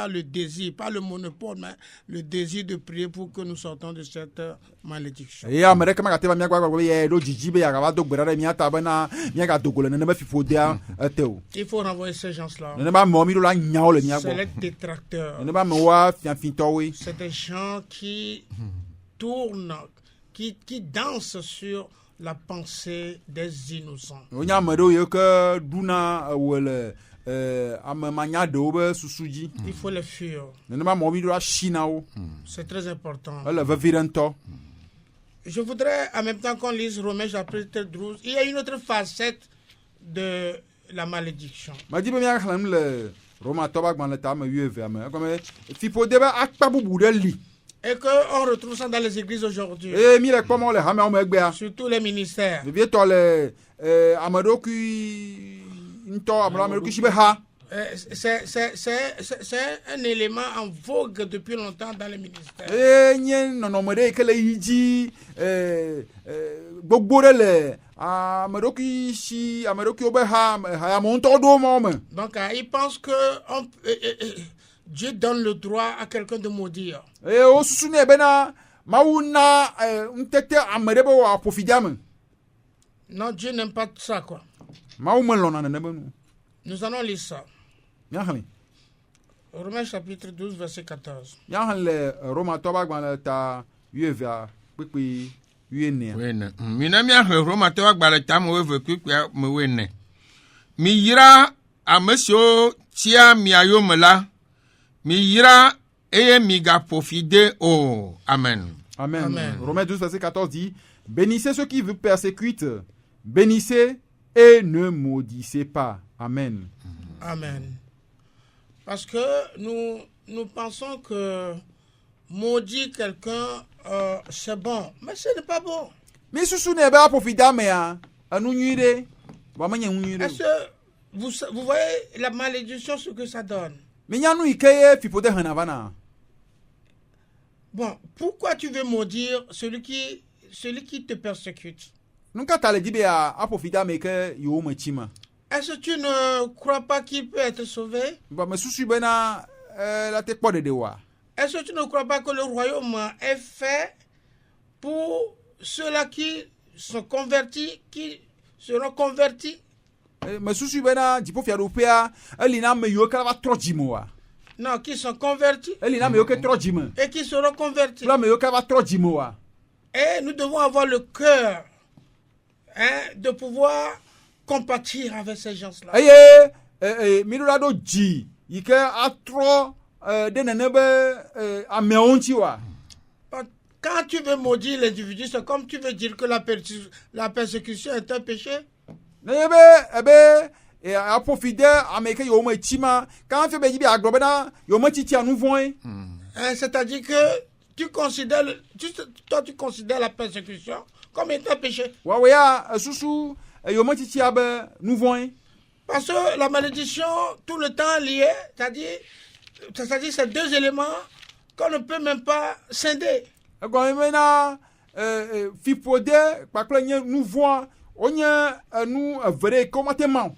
le désir, pas le monopole, mais le désir de prier pour que nous sortons de cette malédiction. Il faut renvoyer ces gens-là. C'est les détracteurs. C'est des gens qui tournent, qui dansent sur la pensée des innocents. Il faut les fuir. C'est très important. Je voudrais en même temps qu'on lise Romains chapitre 12. Il y a une autre facette de la malédiction. Et qu'on retrouve ça dans les églises aujourd'hui. Surtout les ministères. C'est un élément en vogue depuis longtemps dans les ministères. Donc, ils pensent que Dieu donne le droit à quelqu'un de maudire. Non, Dieu n'aime pas ça, quoi. Nous allons lire ça. Romains chapitre 12, verset 14. Mi yira amesio tia miayo la. Mi yira eye mi gapofide o. Amen. Amen. Amen. Romains 12, verset 14 dit: bénissez ceux qui vous persécutent, bénissez et ne maudissez pas. Amen. Amen. Parce que nous pensons que maudire quelqu'un, c'est bon. Mais ce n'est pas bon. Est-ce que vous voyez la malédiction, ce que ça donne? Bon, pourquoi tu veux maudire celui qui te persécute? Est-ce que tu ne crois pas qu'il peut être sauvé? Ba me susu bena la te kpɔ ɖeɖe wa. Est-ce que tu ne crois pas que le royaume est fait pour ceux-là qui sont convertis, qui seront convertis? Me susu bena dziƒofiaɖoƒea eli na ame yiwo ke va trɔ dzime wa. Non, qui sont convertis Eli na ame yiwo ke trɔ dzime. et qui seront convertis. Kple ame yiwo ke va trɔ dzime wa. Et nous devons avoir le cœur de pouvoir compatir avec ces gens-là. Eye mi ɖo la ɖo dzi yi ke atrɔ ɖe nene be ameawo ŋuti wa. Quand tu veux maudire l'individu, c'est comme tu veux dire que la persécution est un péché. Ne be aƒofi de ame ke yewo me tsi ma quand fe be dzi be agblɔ bena yewo me titi nu vɔ̃e. C'est-à-dire que tu considères la persécution comme étant un péché. Wawe ya susu yewo me titi be nu vɔ̃e. Parce que la malédiction, tout le temps liée, c'est-à-dire ces deux éléments qu'on ne peut même pas scinder. Egɔme bena fiƒode kpakple nye nu vɔ̃ wonye nu eve ɖe ke womate ma o.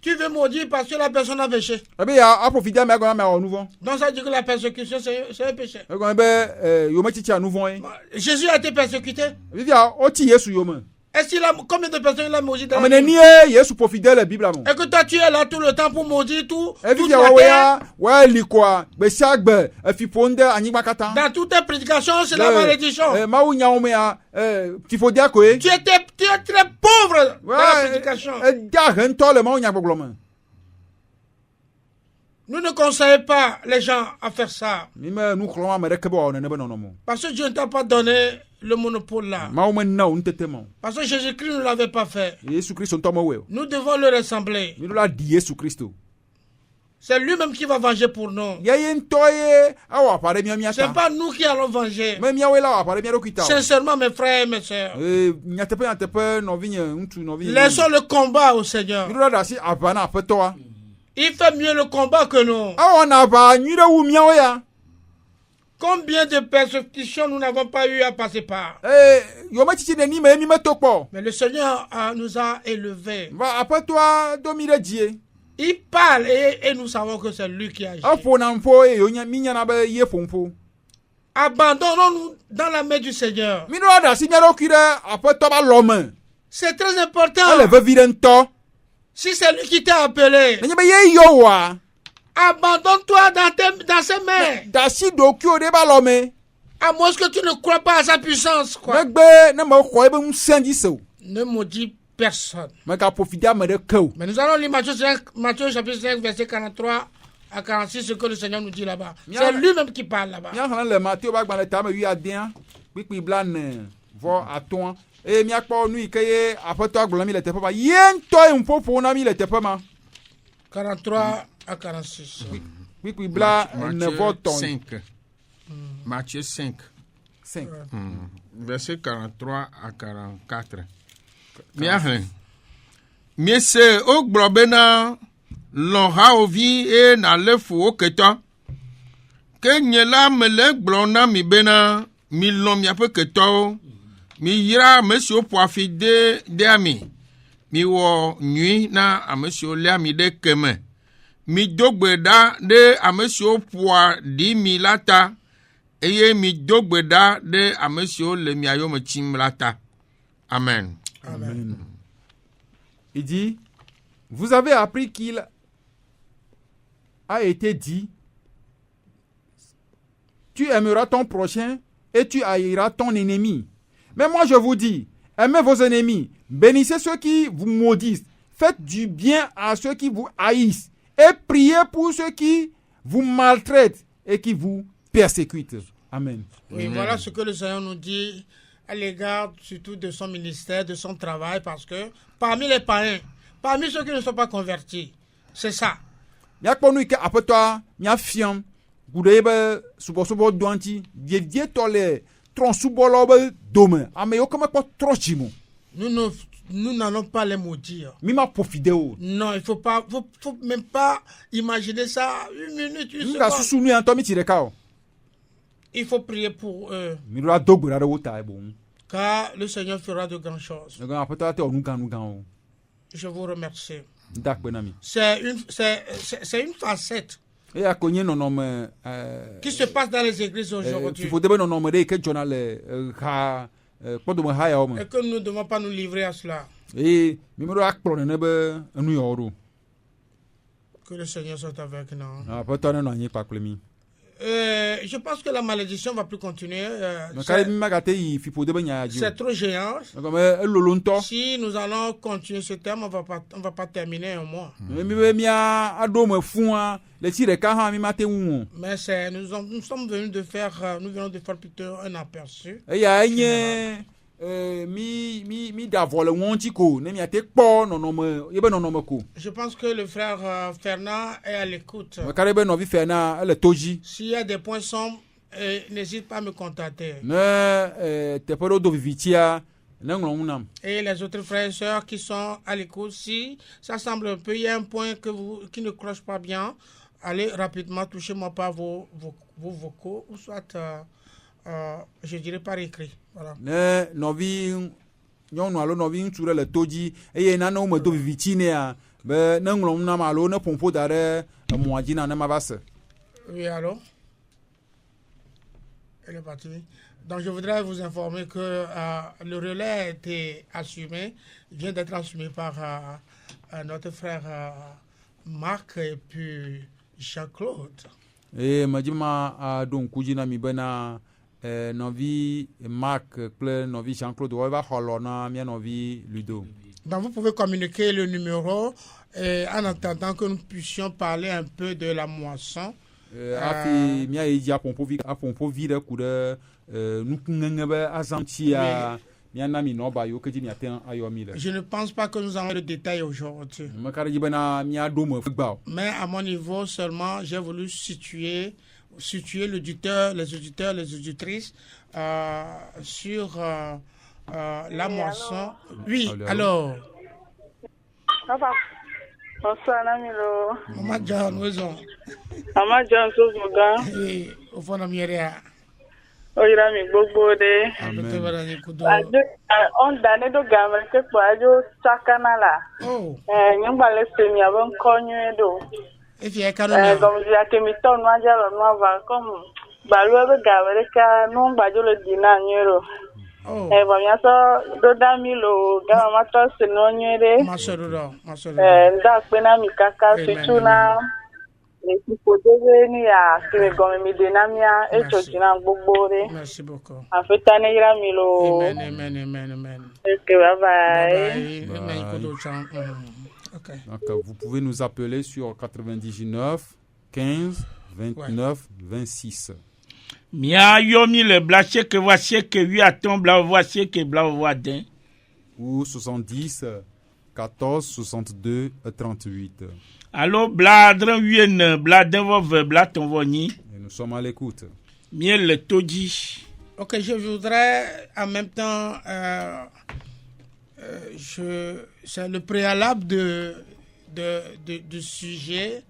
Tu veux maudire parce que la personne a péché. Ebe ya aƒofi de amea gɔna amea wɔ nu vɔ̃. Donc ça veut dire que la persécution c'est un péché. Egɔme be yewo me titi nu vɔ̃e. Jésus a été persécuté. Vivia woti Yesu yome. Est-ce qu'il a combien de personnes il a maudit dans Ame la Bible? nenie Yesu ƒofi de le Biblia me. Et que toi tu es là tout le temps pour maudire toute Vivia la wawe terre. ya wa li koa gbe sia gbe fiƒo de anyigba katã. Dans toutes tes prédications, c'est la malédiction. Mawu nyawo me ya fiƒodea koe. Tu es très pauvre dans la prédication. Eda he ŋutɔ le mawu nyagbɔgblɔ me. Nous ne conseillons pas les gens à faire ça. Mi me nu xlɔm ame ɖeke be wòawɔ nene be nɔnɔme. Parce que Dieu ne t'a pas donné le monopole là. Mawu me na wo nutete ma o. Parce que Jésus-Christ ne l'avait pas fait. Yesu Kristo ŋutɔ me wɔe o. Nous devons le ressembler. Mi ɖo la ɖi Yesu Kristo. C'est lui-même qui va venger pour nous. Ye ŋutɔ ye awɔ aʋa ɖe mia C'est ta. pas nous qui allons venger. Me miawoe la wɔ aʋa ɖe mia ɖokui ta o. Sincèrement, mes frères et mes sœurs. Nyateƒe nɔvinye ŋutsu nɔvinye. Laissons le combat au Seigneur. Mi ɖo la ɖe asi aʋa na aƒetɔa. Il fait mieux le combat que nous. Awɔna aʋa nyui ɖe wu miawo ya. Combien de persécutions nous n'avons pas eu à passer par. Yewo me titi neni me mi me to kpɔ. Mais le Seigneur nous a élevés. Va aƒetɔa do mi ɖe dzie. Il parle et nous savons que c'est lui qui agit. Eƒona ƒo eye mi nyana be ye ƒo ƒo. Abandonnons-nous dans la main du Seigneur. Mi ɖo la ɖe asi mia ɖokui ɖe aƒetɔ ba lɔ me. C'est très important. Ele vevi ɖe ŋutɔ. Si c'est lui qui t'a appelé, Nenye be ye yɔ wa. abandonne-toi dans ses mains. Da asi ɖokuiwo ɖe ba lɔ me. À moins que tu ne crois pas à sa puissance, quoi. Megbe ne me xɔ ebe ŋusẽ dzi se o. Ne maudis personne. Megaƒofi de ame ɖeke o. Mais nous allons lire Matthieu chapitre 5, verset 43 à 46, ce que le Seigneur nous dit là-bas. C'est lui-même qui parle là-bas. Míaxlẽ le Matthieu ƒe agbalẽ tame 8 kpikpi 40 eye míakpɔ nu yi ke ye aƒetɔ agblɔ na mi le teƒe ma. Ye ŋutɔ ye ŋuƒoƒo na mi le teƒe ma. 43 à 46. Kpikpi Matthieu 43. 5. Matthieu 5. 5. Verset 43 à 44. Miahle. Miese ogblɔ bena lɔ̃ hawòvi eye nàlé fu wo ketɔ. Ke nye la mele gblɔ na mi bena milɔ̃ miaƒe ketɔwo. Miyra ame siwo ƒoa fi de ami. Miwɔ nyui na ame siwo léa mi ɖe keme. Mido gbe ɖa ɖe ame siwo ƒoa ɖi mi la ta. Eye mido gbe ɖa ɖe ame siwo le mia yome tsim la ta. Amen. Amen. Il dit, vous avez appris qu'il a été dit, tu aimeras ton prochain et tu haïras ton ennemi. Mais moi je vous dis, aimez vos ennemis, bénissez ceux qui vous maudissent, faites du bien à ceux qui vous haïssent et priez pour ceux qui vous maltraitent et qui vous persécutent. Amen. Oui, voilà ce que le Seigneur nous dit à l'égard surtout de son ministère, de son travail, parce que parmi les païens, parmi ceux qui ne sont pas convertis, c'est ça. Miakpɔ nu yi ke aƒetɔa miafiam ku ɖe yebe subɔsubɔ doa ŋuti vievietɔ le trɔ̃subɔlawo be dome ame yiwo ke mekpɔ trɔ dzim o. Nous n'allons pas les maudire. Mi ma ƒofi de o. Non, il faut même pas imaginer ça une minute, une Nga seconde. susu nu ya ŋutɔ mi tsi ɖeka o. Il faut prier pour eux, Mi ɖo la do gbe ɖa ɖe wo ta boŋ. car le Seigneur fera de grandes choses. Aƒetɔa te wɔ nu gã o. Je vous remercie. Dakbenami. C'est une facette Et à cogner non homme. qui se passe dans les églises aujourd'hui. Il faut d'abord non homme que journal ha pas de ha ya homme. Et que nous ne devons pas nous livrer à cela. Et mimero akplo ne be enu yoro. Que le Seigneur soit avec nous. Ah pas ton non anyi pa klemi. Je pense que la malédiction va plus continuer. C'est trop géant. Si nous allons continuer ce thème, on va pas terminer un mois. Mais nous sommes venus de faire, nous venons de faire plutôt un aperçu. Je pense que le frère Fernand est à l'écoute. S'il y a des points sombres, n'hésite pas à me contacter. Et les autres frères et sœurs qui sont à l'écoute, si ça semble un peu, il y a un point qui ne cloche pas bien, allez rapidement, touchez-moi par vos vocaux, ou soit, je dirais par écrit. Voilà. Nyɔnu alo nɔvi ŋutsu ɖe le to dzi eye nanewo me do vivitsi nea be ne ŋlɔm nam alo ne ƒoƒo da ɖe emɔa dzi na ne mava se. Oui, allô? Elle est partie. Donc je voudrais vous informer que le relais a été assumé, vient d'être assumé par notre frère Marc et puis Jean-Claude. Et me dit ma do ŋku dzi na mi bena Novi Marc kple Novi Jean-Claude va xɔlɔ na mia Novi Ludo. Donc vous pouvez communiquer le numéro en attendant que nous puissions parler un peu de la moisson. Afi mia yi dzi apompo vi ɖe ku ɖe nukuŋeŋe be azãtia mia na mi nɔba yiwo ke dzi miate ayɔ mi le. Je ne pense pas que nous avons le détail aujourd'hui. Meka ɖe dzi bena mia ɖo me gbao. Mais à mon niveau seulement, j'ai voulu situer l'auditeur, les auditeurs, les auditrices sur la moisson. Oui, alors. Papa, bonsoir, Namilo. Maman John, où est-ce? Maman John, Soumoga. Oui, au fond de Mieria. Oyira mi gbogbo de. On dane do gamre ke po ajo sakana la. Oh. Nyangba le semi abon konyu do. Comme je l'ai mis ton manger le noir comme balou be gamre ka non bajo le dina nyero. Oh. Bon ya so do damilo gama to se no nyere. Masodo. Nda pe na mi kaka situna. Merci beaucoup. Amen. Okay, bye. Okay. Donc, vous pouvez nous appeler sur 99 15 29 26. Mia yomi le blaché que voici que lui attend bla voici que bla voisin. Ou 70 14 62 38. Allô, bladre wien, bladre vove, bladre voni. Nous sommes à l'écoute. Miel le toji. Ok, je voudrais en même temps, c'est le préalable du sujet,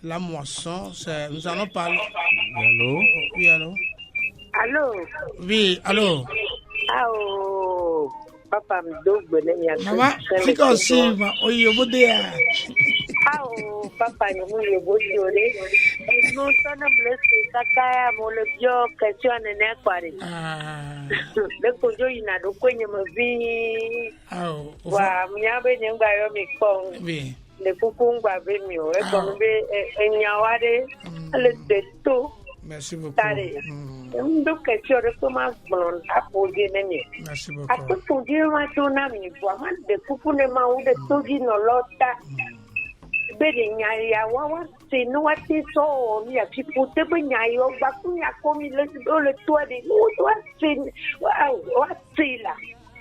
la moisson. Nous allons parler. Allô? Oui, allô? Allô? Oui, allô? Allô? Papa mdogo Mama, fika osima, oyobodea. Ao, papa ni mule bosi ole. No tona blessé sakaya mole bio question ne kwari. Le kojo ina do kwenye mavi. Ao. Wa mnyabe nyangba yo mi kong. Oui. Le kukungwa be mi o e kombe enyawade le desto. Merci beaucoup. Ndo question de comment on a posé nene. Merci beaucoup. Après pour dire ma tona mi voix de kupune ma ou de togi no lota. Bede nyaya wawa se no wati so mi a pipote be nyayo ba kunya komi le toa de no toa se wa se la.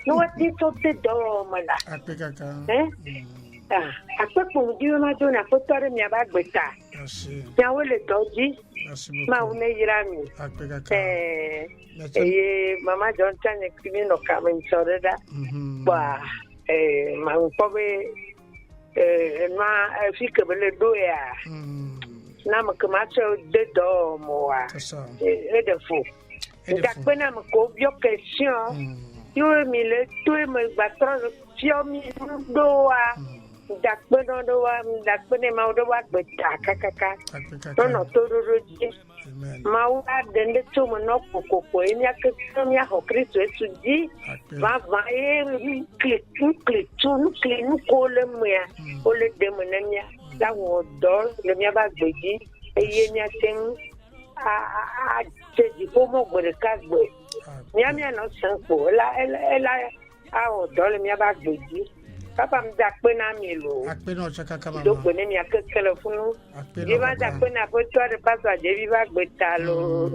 No wati so te do mala. Apekaka. Après pour dire ma tona ko tore mi aba gbeta. Merci. Ya wele toji. Merci beaucoup. Ma une yirami. Apekaka. Mama John Chane kimi no kamen soreda. Ba ma upobe ma fika bele doya. Na ma kamacho de do moa. C'est ça. Et de fou. Ngakpena ma ko bio question. Yo mi le tout me batron fio mi doa. dakpeno do wa dakpene ma do wa gbeta kakaka no tororo ji ma wa dende to mo no kokoko emi akeke mi aho Kristo esu ji va kle ko le mia o le demonemia la wo do le mia ba gbeji eye ni aten a jeji ko mo gbere ka gbe mia no sanpo la a o do le mia ba gbeji papa me dakpena mi lo akpena chaka mama do gbene mi akekele funu je ba dakpena po to de papa je bi ba gbeta lo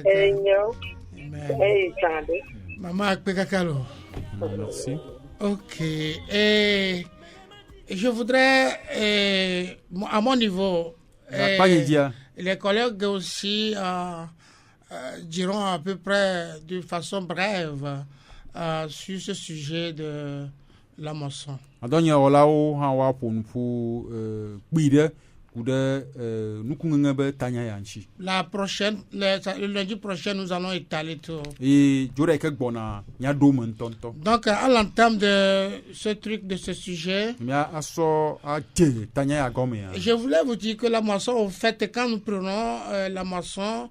enyo sande maman akpeka kalo. Merci. Ok. Et je voudrais, à mon niveau, les collègues aussi diront à peu près de façon brève sur ce sujet de la moisson. Adonya olao hawa ponpu bide kude nukunga be tanya yanchi. La prochaine, le lundi prochain, nous allons étaler tout. Et jure ke bona nya do mon tonto. Donc, à l'entame de ce truc, de ce sujet, je voulais vous dire que la moisson, au fait, quand nous prenons la moisson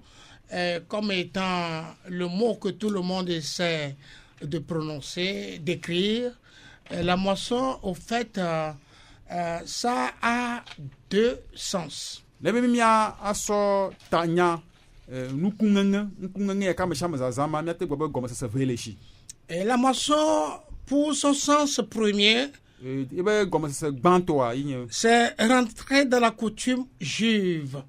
comme étant le mot que tout le monde essaie de prononcer, d'écrire, la moisson, au fait, ça a deux sens. Et la moisson, pour son sens premier, c'est rentrer dans la coutume juive.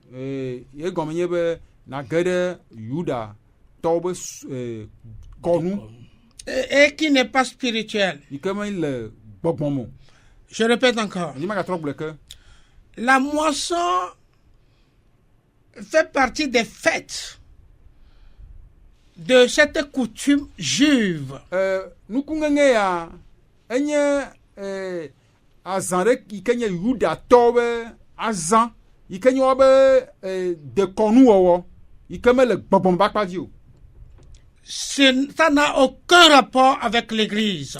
Et qui n'est pas spirituel. Je répète encore. La moisson fait partie des fêtes de cette coutume juive. Ça n'a aucun rapport avec l'église.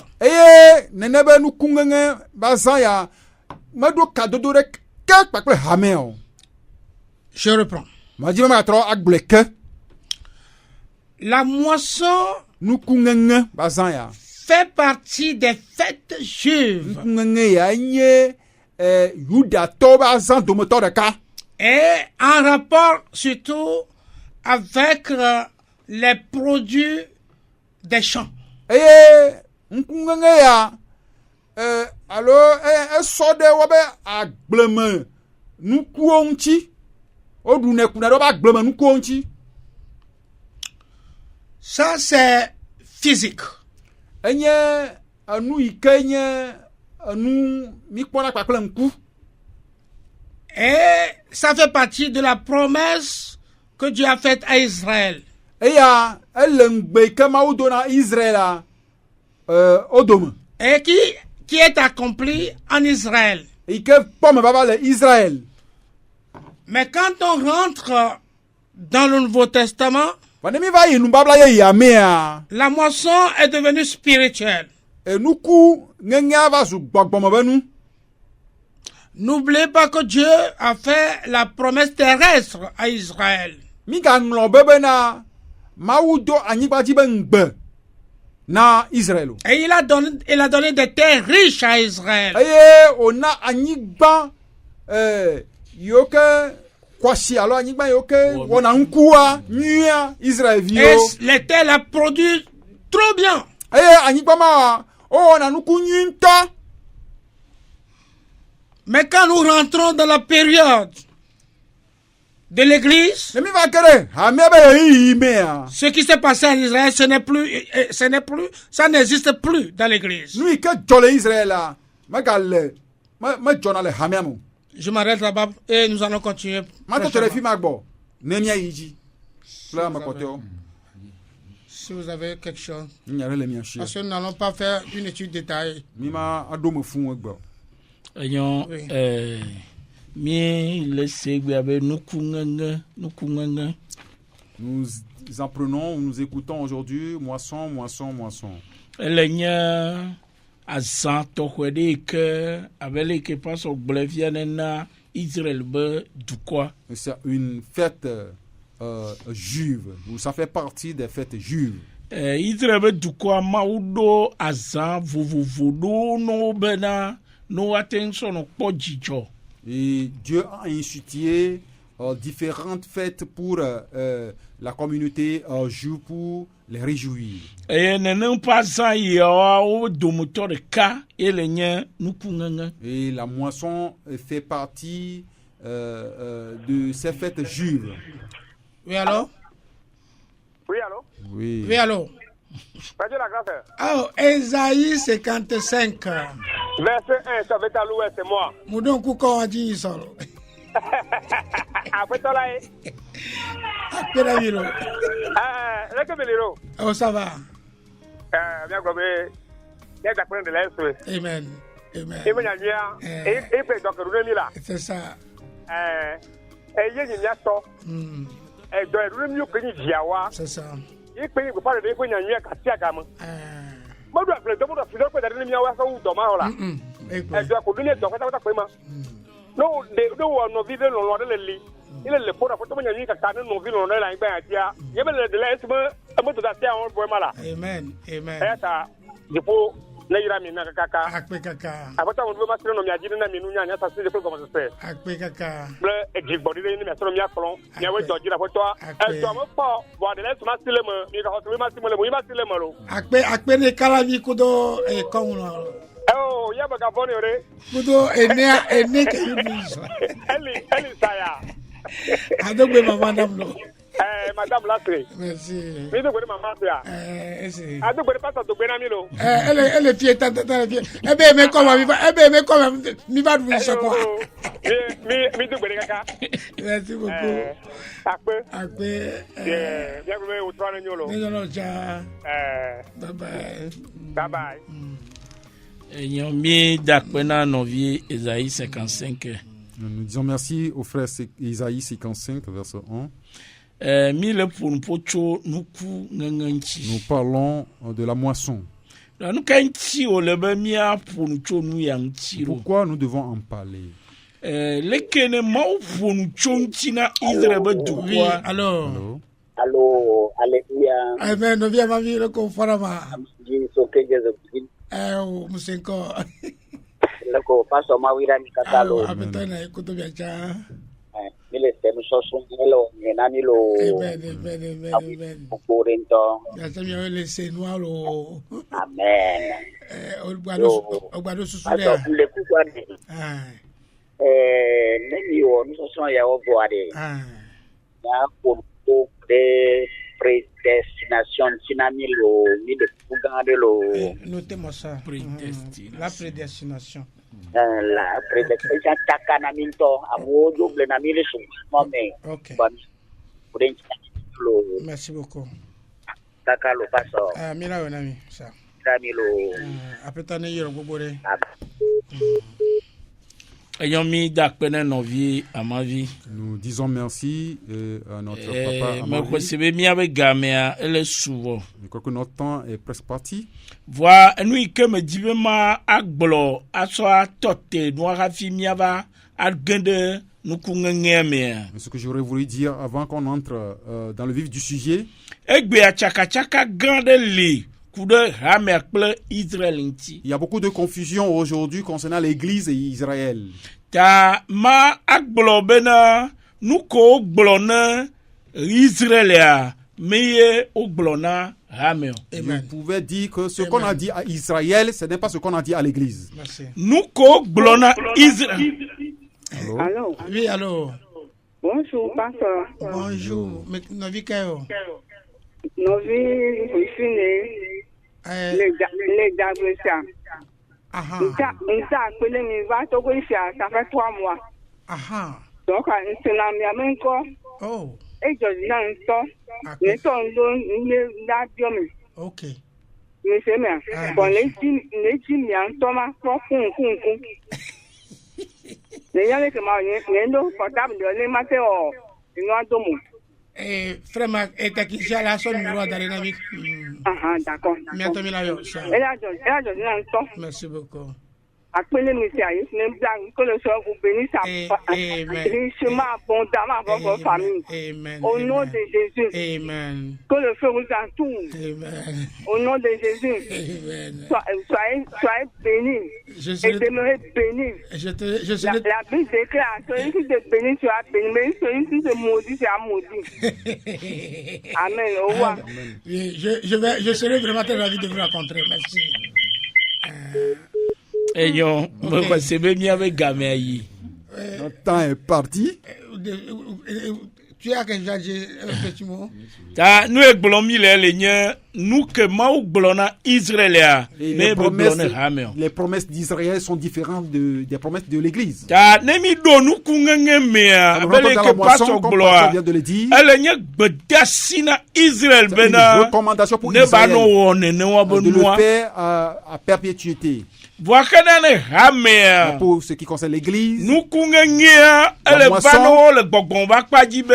Je reprends. La moisson fait partie des fêtes juives. Et en rapport surtout avec les produits des champs. Ça, c'est physique. Et ça fait partie de la promesse que Dieu a faite à Israël. Et qui est accompli en Israël. Mais quand on rentre dans le Nouveau Testament, la moisson est devenue spirituelle. N'oubliez pas que Dieu a fait la promesse terrestre à Israël. Et il a donné des terres riches à Israël. Et les terres a produit trop bien. Mais quand nous rentrons dans la période de l'église, ce qui s'est passé en Israël, ça n'existe plus dans l'église. Je m'arrête là-bas et nous allons continuer. Si vous avez quelque chose. Parce que nous n'allons pas faire une étude détaillée. Nous apprenons, nous écoutons aujourd'hui moisson. azã tɔxɛ ɖe ke abe le ke pasɔ gblẽ fia nena Israël be dukɔa. C'est une fête juive, ou ça fait partie des fêtes juives. Israël be dukɔa mawu ɖo azã vovovo ɖo no bena no ate ŋusɔ no kpɔ dzidzɔ. Et Dieu a institué différentes fêtes pour la communauté juive pour les réjouir. Et nenem pas azã yawa wo dometɔ ɖeka ele nye nukuŋeŋe. Et la moisson fait partie de ces fêtes juives. Oui, alors? Oui, allô? Oui. Oui, alors? La grâce. Oh, Esaïe 55. Verset 1, ça va être à l'ouest, c'est moi. Moudon Kouko a dit ça. Après ça, là, Après la ville. Oh, ça va. Bien, comme il y a des points de l'Est. Amen. Amen. Et bien, il peut donc revenir là. C'est ça. Et il y a une yato. Et donc, il y a une yawa. C'est ça. Il peut y avoir des points de l'Est. Moi, je dois faire des choses que je ne sais pas où je et doit continuer de faire ça. Non, nous vivons dans le monde de l'île. Il est le port à photo de l'île qui est dans ville dans la ligne. Il y a de l'Est, un peu de la terre en point malade. Amen. Amen. Et ça, du coup, Naira Mina Kaka. Akpe Kaka. Après, on veut m'assurer nos miadines, mais nous, il y a ça, c'est le comment ça se fait. Akpe Kaka. Le Exibody, il y a son mia colon. Il y a un dodgy la photo. Et toi, mon pas, voir de l'Est, masile me, il y a un masile me, il masile me. Akpe ne kalami kudo e konguno. Oh, il y a un gabon, kudo ene ke yunis. Elle saya. Adogbe mama namlo. Madame Lasri. Merci. Mais de quoi maman ça? C'est. Ah, de quoi pas ça de Benamilo? Elle est fière, tante, fière. Eh ben, mais comment mi va vous dire quoi? Mi de quoi kaka? Merci beaucoup. Akpe. Bien que vous soyez nyolo. Non, ciao. Bye bye. Yomi dakpena novi Esaïe 55. Nous disons merci au frère Isaïe 55, verset 1. Nous parlons de la moisson. Pourquoi nous devons en parler? Oui, alors. Allô, alléluia. Amen, nous viens vivre le conforama. Musenko. Lako paso mawira ni katalo. Abetana ikuto biacha. Mile tenu sosun melo ngenani lo. Amen. Okurento. Biacha mi ole senwa lo. Amen. Ogbado susule. Aso le kukwani. Nemi o nusosun ya oboade. Ya ko de prédestination sinamilo ni de fugandelo. Notez-moi ça. La prédestination. La prédestination takanaminto amo double na mille sous moment. OK. Merci beaucoup. Takalo paso. Mira wenami ça. Kamilo. Apetane yoro gbogore. Nous disons merci à notre papa. Je crois que notre temps est presque parti. Mais ce que j'aurais voulu dire avant qu'on entre dans le vif du sujet, il y a beaucoup de confusion aujourd'hui concernant l'Église et Israël. Ta ma agblobena nuko gblona Israël meye oglona hamel. Vous pouvez dire que ce qu'on a dit à Israël, ce n'est pas ce qu'on a dit à l'Église. Merci. Nuko glona Israël. Allô? Oui, allô. Bonjour, pasteur. Bonjour. Mais Novi Kayo. Novi, les Dabressa. Ça fait 3 mois. Donc, c'est la mienne encore. Oh. Et je dis OK. Mais c'est bien. Bon, les Jimiens, Thomas, les gens qui m'ont portable de les matins au Noir. Frère, et t'as qui j'ai la sonne droit d'aller dans D'accord. Merci beaucoup. Appelez monsieur Aïs, que le Seigneur vous bénisse richement, abondamment dans votre famille. Amen. Au nom de Jésus. Amen. Que le feu vous entoure. Amen. Au nom de Jésus. Amen. Soyez bénis. Et demeurez bénis. La Bible déclare, celui qui te bénit sera béni, mais celui qui te maudit sera maudit. Amen. Au revoir. Je serai vraiment très ravi de vous rencontrer. Merci. Ayons, moi, c'est bien avec Gaméaï. Notre temps est parti. Tu as quelque chose à dire, petit mot? Nous, nous que Maou Blona Israël. Les promesses d'Israël sont différentes des promesses de l'Église. Nemi do nous kungenge que pastor gloire vient de le dire. Elle n'y a bedasina Israël bena. Recommandation pour Israël de le faire à perpétuité. Pour ce qui concerne l'Église, nous kungenge elle bano le bogomba kpajibe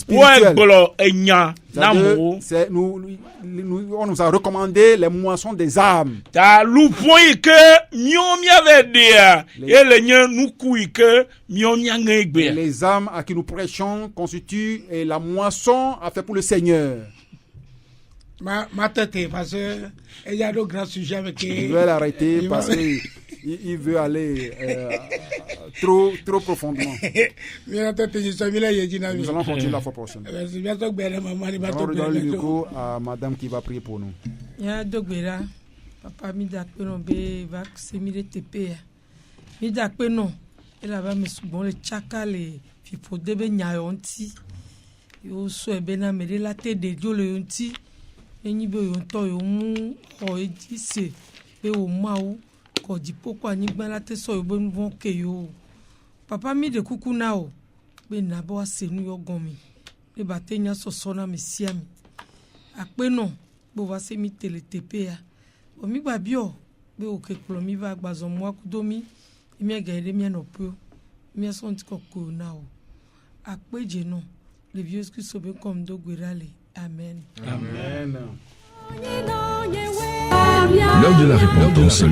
ouais golo enya namo. On nous a recommandé les moissons des âmes. Ta loupoy que miomi avait dia et le nyen nous kui que miomi ngegbe. Les âmes à qui nous prêchons constituent la moisson à faire pour le Seigneur. Ma tête, parce que il y a de grands sujets avec. Je vais l'arrêter parce que il veut aller trop profondément. Nous allons continuer la fois prochaine. Nous allons redonner le micro à madame qui va prier pour nous. Il y a deux gars, papa mi dakpeno be va semire tepe. Mi dakpeno, il va me subon le chaka le fipo debe nyayonti. Yo so ebena me la te de dio le yonti. Enyi be yonto yo mu o eji se be o mawo ko dipo kwa nyigba la te so yo be nvon ke yo. Papa mi de kuku na o be na bo asenu yo gomi. Le batenya so sona me siami. Akpeno bo va se mi tele tepe ya. O mi gba bio be o ke klo mi va gba zo mo akudomi. Mi agaide mi no po. Mi ason ti kokko na o. Akpeje no. Les vieux qui sont comme Dogwirale. Amen. Amen. L'heure de la repentance, est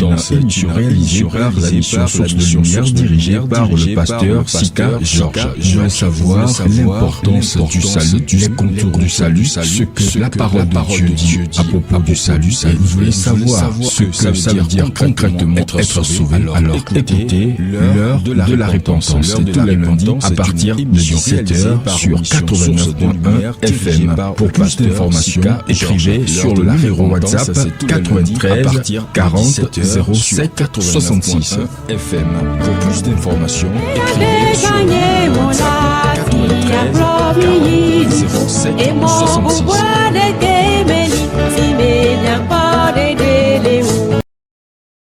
une émission réalisée par la mission Source de Lumière dirigée par le pasteur Sika Georges. Je veux savoir l'importance du salut, les contours du salut, ce que la parole de Dieu dit à propos du salut. Et vous voulez savoir ce que ça veut dire concrètement être sauvé. Alors écoutez l'heure de la repentance. C'est tous les lundis à partir de 17h sur 89.1 FM. Pour plus d'informations, écrivez sur le numéro WhatsApp 93 40 07 66 FM. Pour plus d'informations, écrivez sur